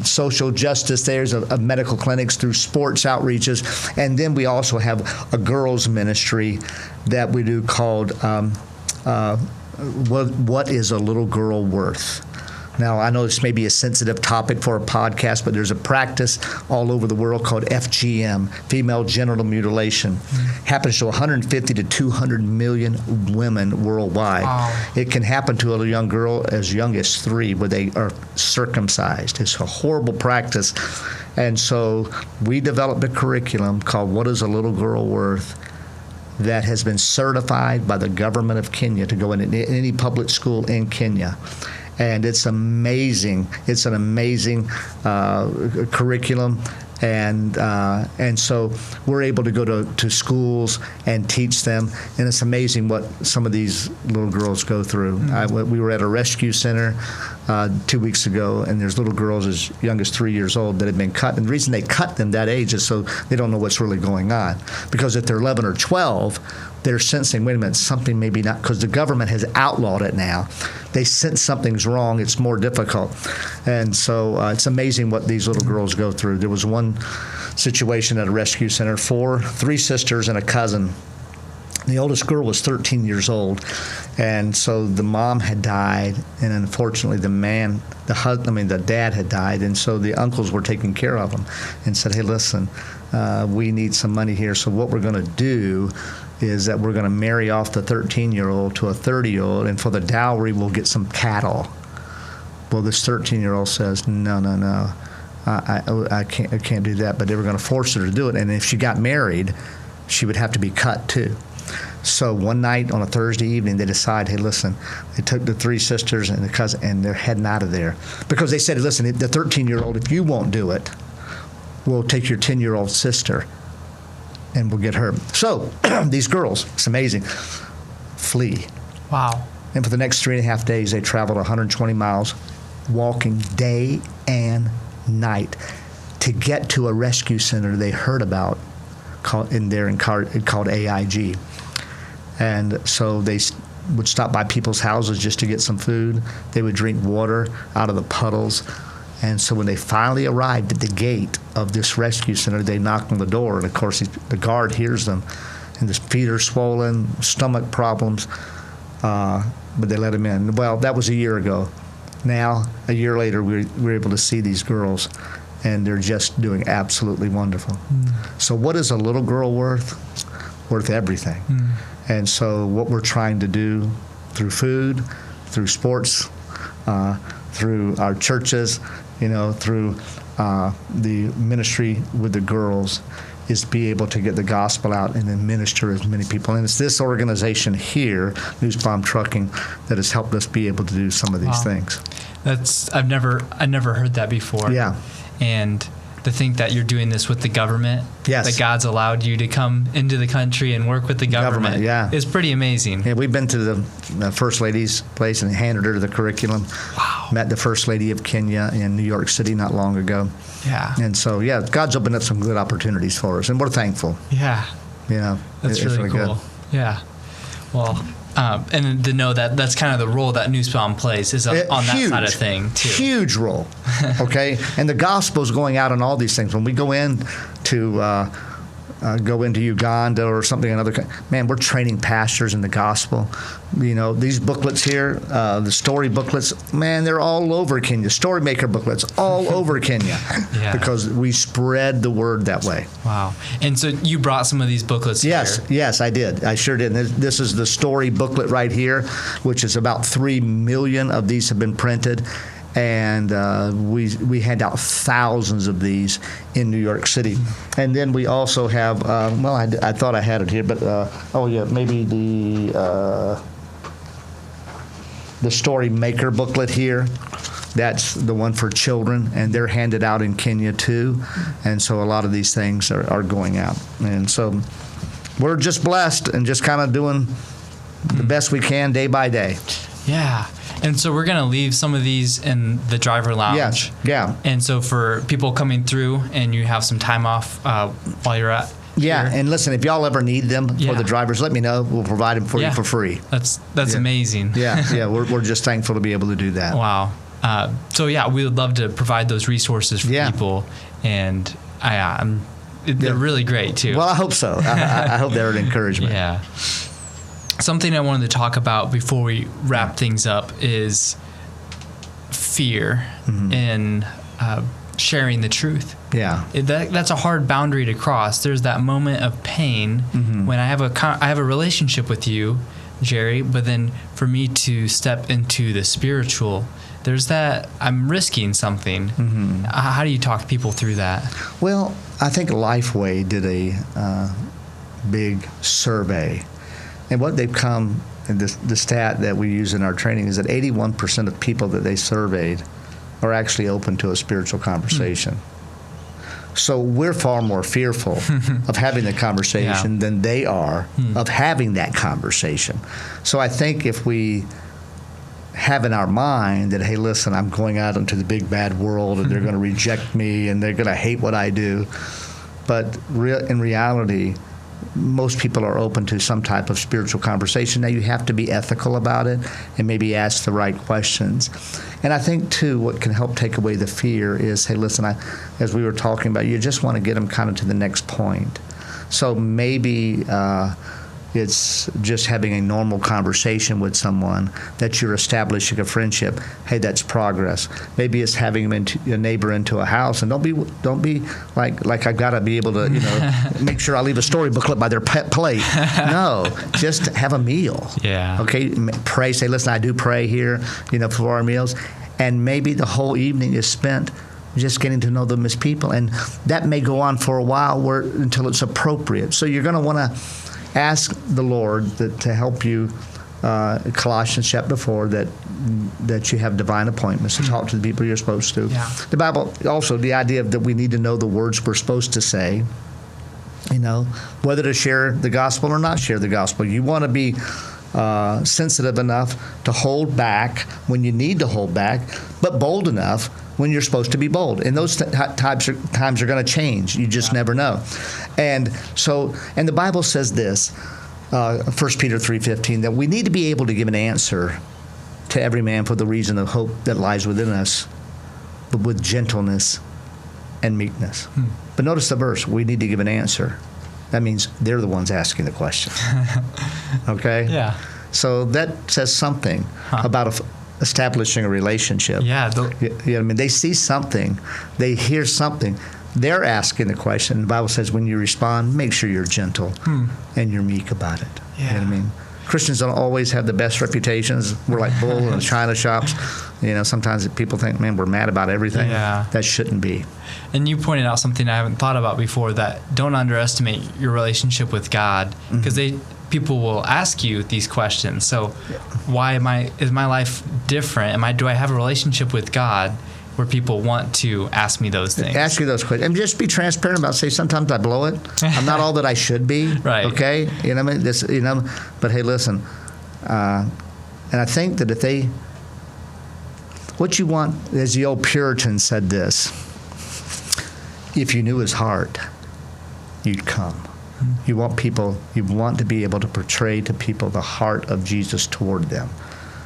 Speaker 2: social justice there's of medical clinics, through sports outreaches, and then we also have a girls ministry that we do called What is a Little Girl Worth? Now, I know this may be a sensitive topic for a podcast, but there's a practice all over the world called FGM, female genital mutilation. Happens to 150 to 200 million women worldwide. It can happen to a young girl as young as 3 where they are circumcised. It's a horrible practice. And so we developed a curriculum called What is a Little Girl Worth? That has been certified by the government of Kenya to go in any public school in Kenya. And it's amazing. It's an amazing curriculum. And so we're able to go to schools and teach them. And it's amazing what some of these little girls go through. We were at a rescue center 2 weeks ago, and there's little girls as young as 3 years old that have been cut. And the reason they cut them that age is so they don't know what's really going on. Because if they're 11 or 12, they're sensing, wait a minute, something maybe not, because the government has outlawed it now. They sense something's wrong. It's more difficult. And so it's amazing what these little girls go through. There was one situation at a rescue center, 3 sisters and a cousin The oldest girl was 13 years old, and so the mom had died, and unfortunately the dad had died, and so the uncles were taking care of them, and said, "Hey, listen, we need some money here. So what we're going to do is that we're going to marry off the 13-year-old to a 30-year-old, and for the dowry, we'll get some cattle." Well, this 13-year-old says, "No. I can't do that." But they were going to force her to do it, and if she got married, she would have to be cut too. So one night on a Thursday evening, they decide, hey, listen, they took the three sisters and the cousin, and they're heading out of there. Because they said, listen, the 13-year-old, if you won't do it, we'll take your 10-year-old sister and we'll get her. So these girls, it's amazing, flee.
Speaker 1: Wow.
Speaker 2: And for the next 3.5 days, they traveled 120 miles, walking day and night to get to a rescue center they heard about called AIG. And so they would stop by people's houses just to get some food. They would drink water out of the puddles. And so when they finally arrived at the gate of this rescue center, they knocked on the door. And, of course, the guard hears them. And his feet are swollen, stomach problems. But they let him in. Well, that was a year ago. Now, a year later, we're able to see these girls, and they're just doing absolutely wonderful. So what is a little girl worth? Worth everything. And so what we're trying to do through food, through sports, through our churches, through the ministry with the girls, is be able to get the gospel out and then minister as many people. And it's this organization here, Nussbaum Trucking, that has helped us be able to do some of these things.
Speaker 1: I've never heard that before.
Speaker 2: Yeah.
Speaker 1: And to think that you're doing this with the government,
Speaker 2: yes,
Speaker 1: that God's allowed you to come into the country and work with the government,
Speaker 2: yeah,
Speaker 1: is pretty amazing.
Speaker 2: Yeah, we've been to the First Lady's place and handed her the curriculum.
Speaker 1: Wow.
Speaker 2: Met the First Lady of Kenya in New York City not long ago.
Speaker 1: Yeah.
Speaker 2: And so, yeah, God's opened up some good opportunities for us, and we're thankful.
Speaker 1: Yeah. That's really cool. Good. Yeah. Well, and to know that that's kind of the role that Nussbaum plays is on that side of thing too.
Speaker 2: Huge role, okay? And the gospel's going out on all these things. When we go in to go into Uganda or something, man, we're training pastors in the gospel. These booklets here, the story booklets, man, they're all over Kenya. Story maker booklets, all over Kenya, because we spread the word that way.
Speaker 1: Wow. And so you brought some of these booklets here.
Speaker 2: Yes, I did. I sure did. And this is the story booklet right here, which is about 3 million of these have been printed. And we hand out thousands of these in New York City. And then we also have, I thought I had it here, but, maybe the Story Maker booklet here. That's the one for children, and they're handed out in Kenya too. And so a lot of these things are going out. And so we're just blessed and just kind of doing the best we can day by day.
Speaker 1: Yeah. And so we're going to leave some of these in the driver lounge.
Speaker 2: Yes, yeah.
Speaker 1: And so for people coming through and you have some time off while you're at
Speaker 2: Yeah,
Speaker 1: here.
Speaker 2: And listen, if y'all ever need them for the drivers, let me know. We'll provide them for you for free.
Speaker 1: That's amazing.
Speaker 2: We're just thankful to be able to do that.
Speaker 1: Wow. We would love to provide those resources for people, and they're really great too.
Speaker 2: Well, I hope so. I hope they're an encouragement.
Speaker 1: Yeah. Something I wanted to talk about before we wrap things up is fear in sharing the truth.
Speaker 2: Yeah.
Speaker 1: That's a hard boundary to cross. There's that moment of pain when I have a relationship with you, Jerry, but then for me to step into the spiritual, there's that I'm risking something. How do you talk people through that?
Speaker 2: Well, I think Lifeway did a big survey. And what they've come, and the stat that we use in our training is that 81% of people that they surveyed are actually open to a spiritual conversation. So we're far more fearful of having the conversation than they are of having that conversation. So I think if we have in our mind that, hey, listen, I'm going out into the big bad world and they're going to reject me and they're going to hate what I do. But in reality, most people are open to some type of spiritual conversation. Now, you have to be ethical about it and maybe ask the right questions. And I think, too, what can help take away the fear is, hey, listen, as we were talking about, you just want to get them kind of to the next point. So maybe it's just having a normal conversation with someone that you're establishing a friendship. Hey, that's progress. Maybe it's having a neighbor into a house, and don't be like I've got to be able to make sure I leave a story booklet by their plate. No, just have a meal.
Speaker 1: Yeah.
Speaker 2: Okay. Pray. Say, listen, I do pray here, for our meals, and maybe the whole evening is spent just getting to know them as people, and that may go on for a while until it's appropriate. So you're going to want to ask the Lord to help you. Colossians chapter 4 that you have divine appointments to talk to the people you're supposed to.
Speaker 1: Yeah.
Speaker 2: The Bible also, the idea that we need to know the words we're supposed to say. Whether to share the gospel or not share the gospel. You want to be sensitive enough to hold back when you need to hold back, but bold enough when you're supposed to be bold. And those times are going to change. You just never know. And the Bible says this, 1 Peter 3:15, that we need to be able to give an answer to every man for the reason of hope that lies within us, but with gentleness and meekness. But notice the verse, we need to give an answer. That means they're the ones asking the question. Okay?
Speaker 1: Yeah.
Speaker 2: So that says something about establishing a relationship.
Speaker 1: Yeah.
Speaker 2: You know what I mean? They see something. They hear something. They're asking the question. The Bible says when you respond, make sure you're gentle and you're meek about it.
Speaker 1: Yeah.
Speaker 2: You know what I mean? Christians don't always have the best reputations. We're like bull in the china shops. Sometimes people think, man, we're mad about everything.
Speaker 1: Yeah.
Speaker 2: That shouldn't be.
Speaker 1: And you pointed out something I haven't thought about before, that don't underestimate your relationship with God, because people will ask you these questions. So is my life different? Do I have a relationship with God where people want to ask me those things?
Speaker 2: Ask you those questions. And just be transparent about it. Say, sometimes I blow it. I'm not all that I should be.
Speaker 1: Right.
Speaker 2: Okay? You know what I mean? But hey, listen. And I think that what you want, as the old Puritan said this, if you knew his heart, you'd come. You want to be able to portray to people the heart of Jesus toward them.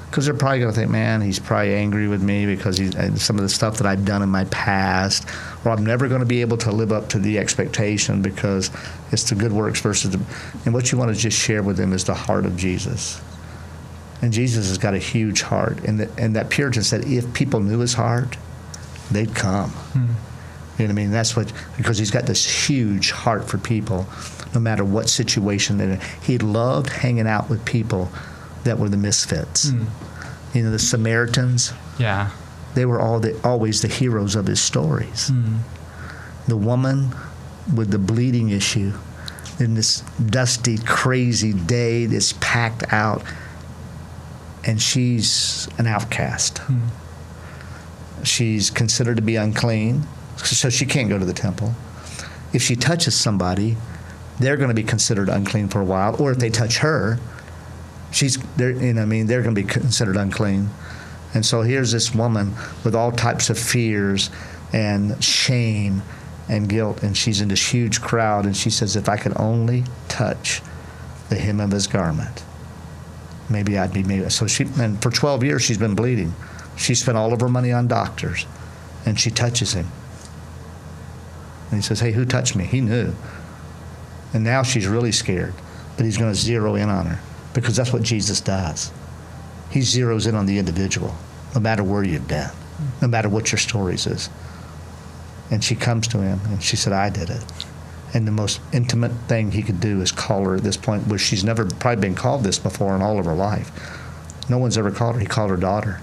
Speaker 2: Because they're probably going to think, man, he's probably angry with me because some of the stuff that I've done in my past, or I'm never going to be able to live up to the expectation because it's the good works versus and what you want to just share with them is the heart of Jesus. And Jesus has got a huge heart. And that Puritan said, if people knew his heart, they'd come. You know what I mean? That's because he's got this huge heart for people, no matter what situation they're in. He loved hanging out with people that were the misfits. The Samaritans.
Speaker 1: Yeah.
Speaker 2: They were always the heroes of his stories. The woman with the bleeding issue in this dusty, crazy day that's packed out, and she's an outcast. She's considered to be unclean, so she can't go to the temple. If she touches somebody, they're going to be considered unclean for a while, or if they touch her, they're going to be considered unclean. And so here's this woman with all types of fears and shame and guilt, and she's in this huge crowd, and she says, if I could only touch the hem of his garment, maybe I'd be made. So and for 12 years she's been bleeding. She spent all of her money on doctors, and she touches him. And he says, hey, who touched me? He knew. And now she's really scared, but he's going to zero in on her. Because that's what Jesus does. He zeroes in on the individual, no matter where you've been, no matter what your stories is. And she comes to him, and she said, I did it. And the most intimate thing he could do is call her at this point, where she's never probably been called this before in all of her life. No one's ever called her. He called her daughter,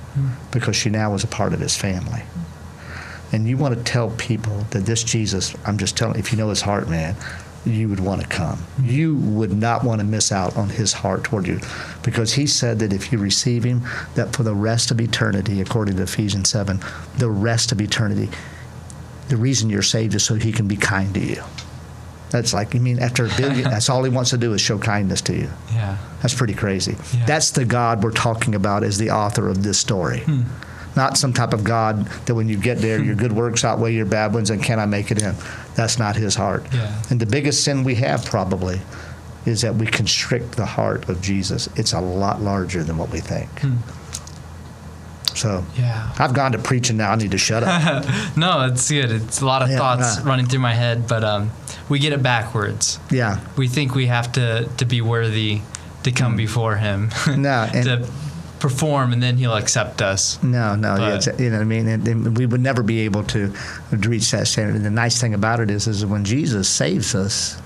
Speaker 2: because she now was a part of his family. And you want to tell people that this Jesus, I'm just telling you, if you know his heart, man, you would want to come. You would not want to miss out on his heart toward you, because he said that if you receive him, that for the rest of eternity, according to Ephesians 7, the rest of eternity, the reason you're saved is so he can be kind to you. That's like, after a billion, that's all he wants to do is show kindness to you.
Speaker 1: Yeah.
Speaker 2: That's pretty crazy.
Speaker 1: Yeah.
Speaker 2: That's the God we're talking about as the author of this story. Not some type of God that when you get there, your good works outweigh your bad ones, and can I make it in? That's not his heart.
Speaker 1: Yeah.
Speaker 2: And the biggest sin we have probably is that we constrict the heart of Jesus. It's a lot larger than what we think. So
Speaker 1: Yeah.
Speaker 2: I've gone to preaching now. I need to shut up.
Speaker 1: No, it's good. It's a lot of thoughts running through my head, but we get it backwards.
Speaker 2: Yeah.
Speaker 1: We think we have to be worthy to come before Him,
Speaker 2: No, and
Speaker 1: to perform, and then He'll accept us.
Speaker 2: No,
Speaker 1: But-
Speaker 2: you know what I mean? And we would never be able to reach that standard. And the nice thing about it is when Jesus saves us,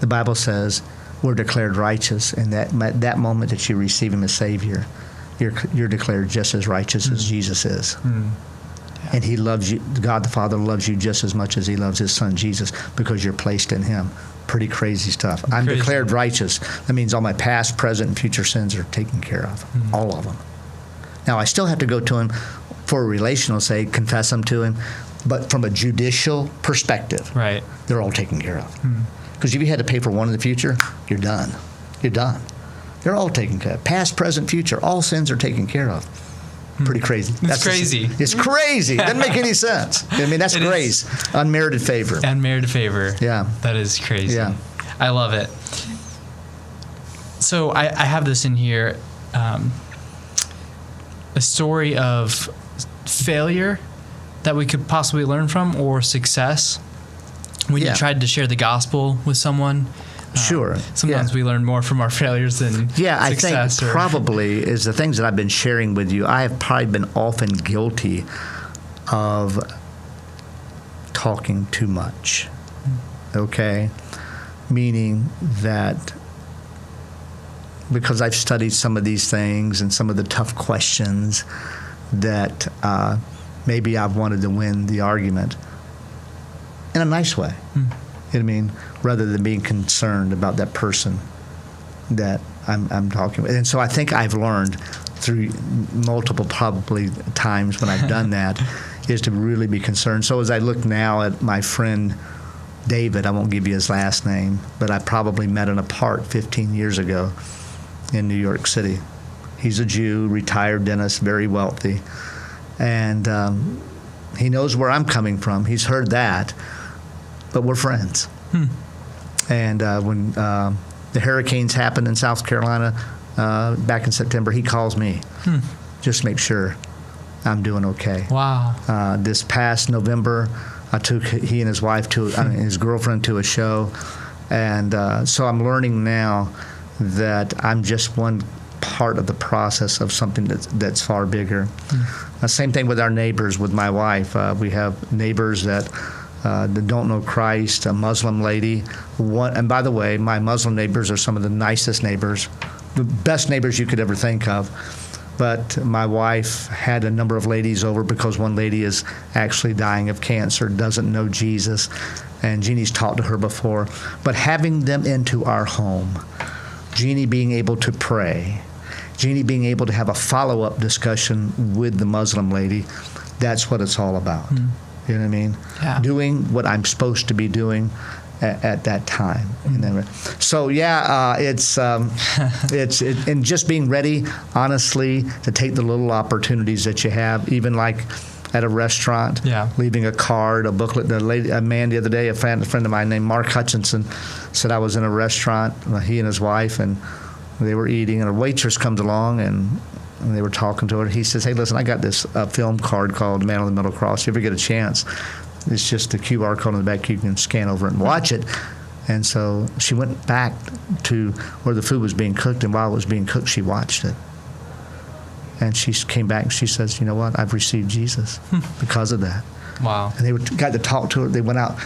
Speaker 2: the Bible says we're declared righteous. And that moment that you receive Him as Savior, you're declared just as righteous as Jesus is.
Speaker 1: Yeah.
Speaker 2: And He loves you. God the Father loves you just as much as He loves His Son Jesus because you're placed in Him. Pretty crazy stuff. I'm
Speaker 1: Crazy.
Speaker 2: declared righteous. That means all my past, present, and future sins are taken care of. All of them. Now, I still have to go to Him for a relational sake, confess them to Him. But from a judicial perspective,
Speaker 1: Right.
Speaker 2: they're all taken care of. Because if you had to pay for one in the future, you're done. You're done. They're all taken care of. Past, present, future, all sins are taken care of. Pretty crazy.
Speaker 1: It's crazy.
Speaker 2: It's crazy. Doesn't make any sense. I mean, that's
Speaker 1: It
Speaker 2: grace. Unmerited favor.
Speaker 1: Unmerited favor.
Speaker 2: Yeah.
Speaker 1: That is crazy.
Speaker 2: Yeah.
Speaker 1: I love it. So I have this in here, a story of failure that we could possibly learn from, or success when
Speaker 2: Yeah.
Speaker 1: you tried to share the gospel with someone.
Speaker 2: Sure.
Speaker 1: Sometimes
Speaker 2: Yeah.
Speaker 1: we learn more from our failures than
Speaker 2: I think
Speaker 1: success.
Speaker 2: probably is the things that I've been sharing with you. I have probably been often guilty of talking too much. Okay? Meaning that because I've studied some of these things and some of the tough questions that maybe I've wanted to win the argument in a nice way. You know what I mean? Rather than being concerned about that person that I'm talking with. And so I think I've learned through multiple probably times when I've done that is to really be concerned. So as I look now at my friend David, I won't give you his last name, but I probably met in a park 15 years ago in New York City. He's a Jew, retired dentist, very wealthy. And he knows where I'm coming from. He's heard that. But we're friends. And when the hurricanes happened in South Carolina back in September, he calls me just to make sure I'm doing okay.
Speaker 1: Wow.
Speaker 2: This past November, I took he and his wife his girlfriend to a show, and so I'm learning now that I'm just one part of the process of something that's far bigger. Same thing with our neighbors. With my wife, we have neighbors that don't know Christ, a Muslim lady. And by the way, my Muslim neighbors are some of the nicest neighbors, the best neighbors you could ever think of. But my wife had a number of ladies over because one lady is actually dying of cancer, doesn't know Jesus, and Jeannie's talked to her before. But having them into our home, Jeannie being able to pray, Jeannie being able to have a follow-up discussion with the Muslim lady, that's what it's all about. You know what I mean?
Speaker 1: Yeah.
Speaker 2: Doing what I'm supposed to be doing at that time. So it's and just being ready, honestly, to take the little opportunities that you have, even like at a restaurant, leaving a card, a booklet. A man the other day, a friend of mine named Mark Hutchinson, said I was in a restaurant, he and his wife, and they were eating, and a waitress comes along and they were talking to her. He says, "Hey, listen, I got this film card called Man on the Middle Cross. If you ever get a chance, it's just the QR code on the back. You can scan over it and watch it." And so she went back to where the food was being cooked, and while it was being cooked, she watched it. And she came back and she says, "You know what? I've received Jesus because of that."
Speaker 1: Wow.
Speaker 2: And they got to talk to her. They went out.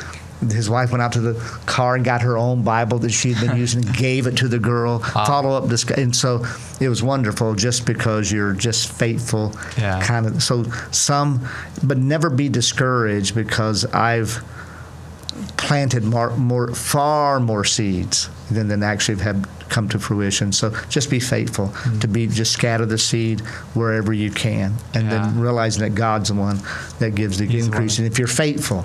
Speaker 2: His wife went out to the car and got her own Bible that she'd been using and gave it to the girl.
Speaker 1: Wow.
Speaker 2: Follow up this, and so it was wonderful just because you're just faithful. Kind of. So but never be discouraged because I've planted far more seeds than actually have come to fruition. So just be faithful just scatter the seed wherever you can, and then realizing that God's the one that gives the increase. And if you're faithful.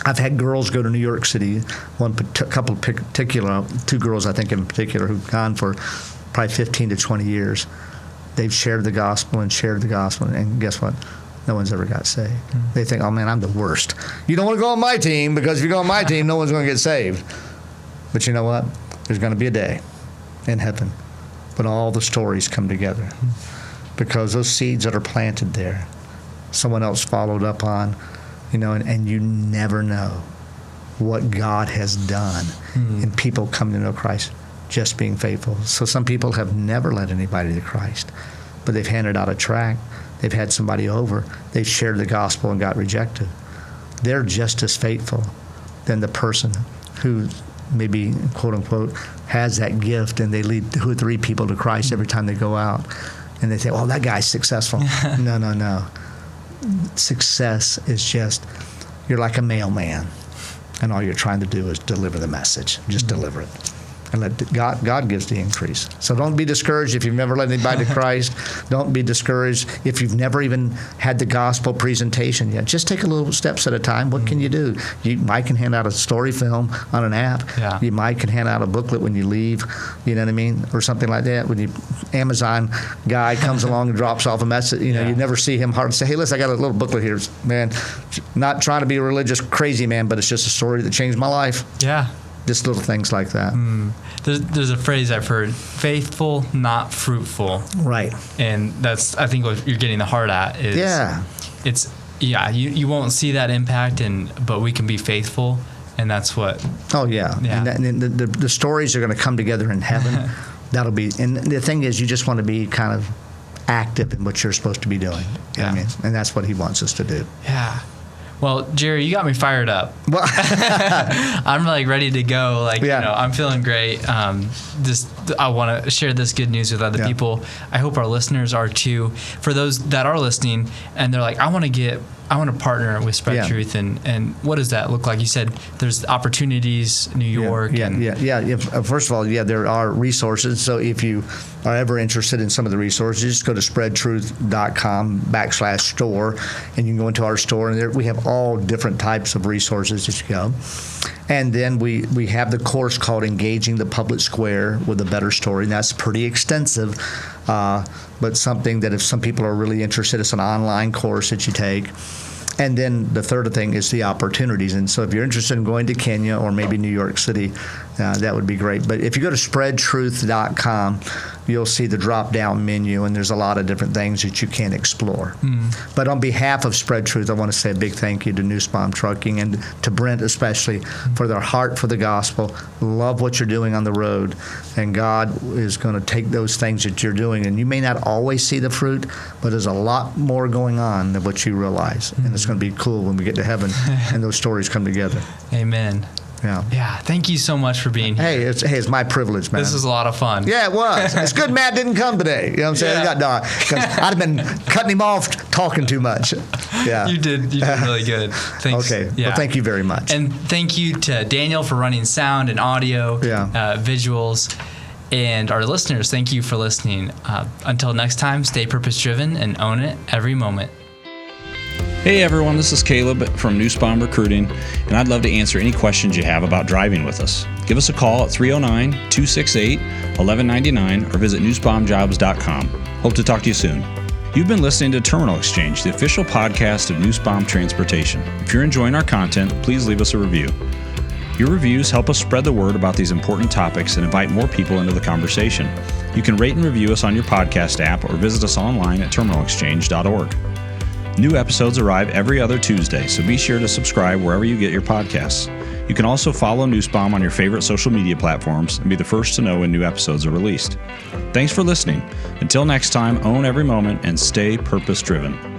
Speaker 2: I've had girls go to New York City, two girls I think in particular who've gone for probably 15 to 20 years. They've shared the gospel, and guess what? No one's ever got saved. They think, "Oh man, I'm the worst." You don't want to go on my team because if you go on my team, no one's going to get saved. But you know what? There's going to be a day in heaven when all the stories come together. because those seeds that are planted there, someone else followed up on, and you never know what God has done in people coming to know Christ, just being faithful. So some people have never led anybody to Christ, but they've handed out a tract, they've had somebody over, they've shared the gospel and got rejected. They're just as faithful than the person who maybe, quote unquote, has that gift, and they lead 2 or 3 people to Christ every time they go out. And they say, "Oh, that guy's successful." No. Success is just, you're like a mailman, and all you're trying to do is deliver the message. Just deliver it. And let God gives the increase. So don't be discouraged if you've never led anybody to Christ. Don't be discouraged if you've never even had the gospel presentation yet. Just take a little steps at a time. What can you do? You might can hand out a story film on an app.
Speaker 1: Yeah.
Speaker 2: You might can hand out a booklet when you leave, you know what I mean? Or something like that. When you Amazon guy comes along and drops off a message, you never see him hard and say, "Hey, listen, I got a little booklet here, man. Not trying to be a religious crazy man, but it's just a story that changed my life."
Speaker 1: Yeah.
Speaker 2: Just little things like that.
Speaker 1: There's a phrase I've heard: faithful, not fruitful.
Speaker 2: Right.
Speaker 1: And that's, I think, what you're getting the heart at is.
Speaker 2: Yeah.
Speaker 1: You won't see that impact, but we can be faithful, and that's what.
Speaker 2: Oh yeah. And the stories are going to come together in heaven. That'll be. And the thing is, you just want to be kind of active in what you're supposed to be doing. You know what I mean? And that's what He wants us to do.
Speaker 1: Yeah. Well, Jerry, you got me fired up. Well, I'm like ready to go. I'm feeling great. I want to share this good news with other people. I hope our listeners are too. For those that are listening and they're like, I want to partner with Spread Truth, and what does that look like? You said there's opportunities, New York.
Speaker 2: First of all, there are resources. So if you are ever interested in some of the resources, just go to spreadtruth.com/store, and you can go into our store, and there we have all different types of resources that you go. And then we have the course called Engaging the Public Square with a Better Story, and that's pretty extensive, but something that if some people are really interested, it's an online course that you take. And then the third thing is the opportunities. And so if you're interested in going to Kenya or maybe New York City, that would be great. But if you go to spreadtruth.com, you'll see the drop-down menu, and there's a lot of different things that you can explore. But on behalf of Spread Truth, I want to say a big thank you to Nussbaum Trucking and to Brent especially for their heart for the gospel. Love what you're doing on the road, and God is going to take those things that you're doing, and you may not always see the fruit, but there's a lot more going on than what you realize, and it's going to be cool when we get to heaven and those stories come together.
Speaker 1: Amen. Yeah. Thank you so much for being here.
Speaker 2: Hey, it's my privilege, man.
Speaker 1: This was a lot of fun.
Speaker 2: Yeah, it was. It's good Matt didn't come today. You know what I'm saying?
Speaker 1: Yeah.
Speaker 2: Because I'd have been cutting him off talking too much. Yeah.
Speaker 1: You did really good. Thanks.
Speaker 2: Okay. Yeah. Well, thank you very much.
Speaker 1: And thank you to Daniel for running sound and audio, visuals. And our listeners, thank you for listening. Until next time, stay purpose-driven and own it every moment.
Speaker 4: Hey everyone, this is Caleb from Nussbaum Recruiting, and I'd love to answer any questions you have about driving with us. Give us a call at 309-268-1199 or visit nussbaumjobs.com. Hope to talk to you soon. You've been listening to Terminal Exchange, the official podcast of Nussbaum Transportation. If you're enjoying our content, please leave us a review. Your reviews help us spread the word about these important topics and invite more people into the conversation. You can rate and review us on your podcast app or visit us online at terminalexchange.org. New episodes arrive every other Tuesday, so be sure to subscribe wherever you get your podcasts. You can also follow Nussbaum on your favorite social media platforms and be the first to know when new episodes are released. Thanks for listening. Until next time, own every moment and stay purpose-driven.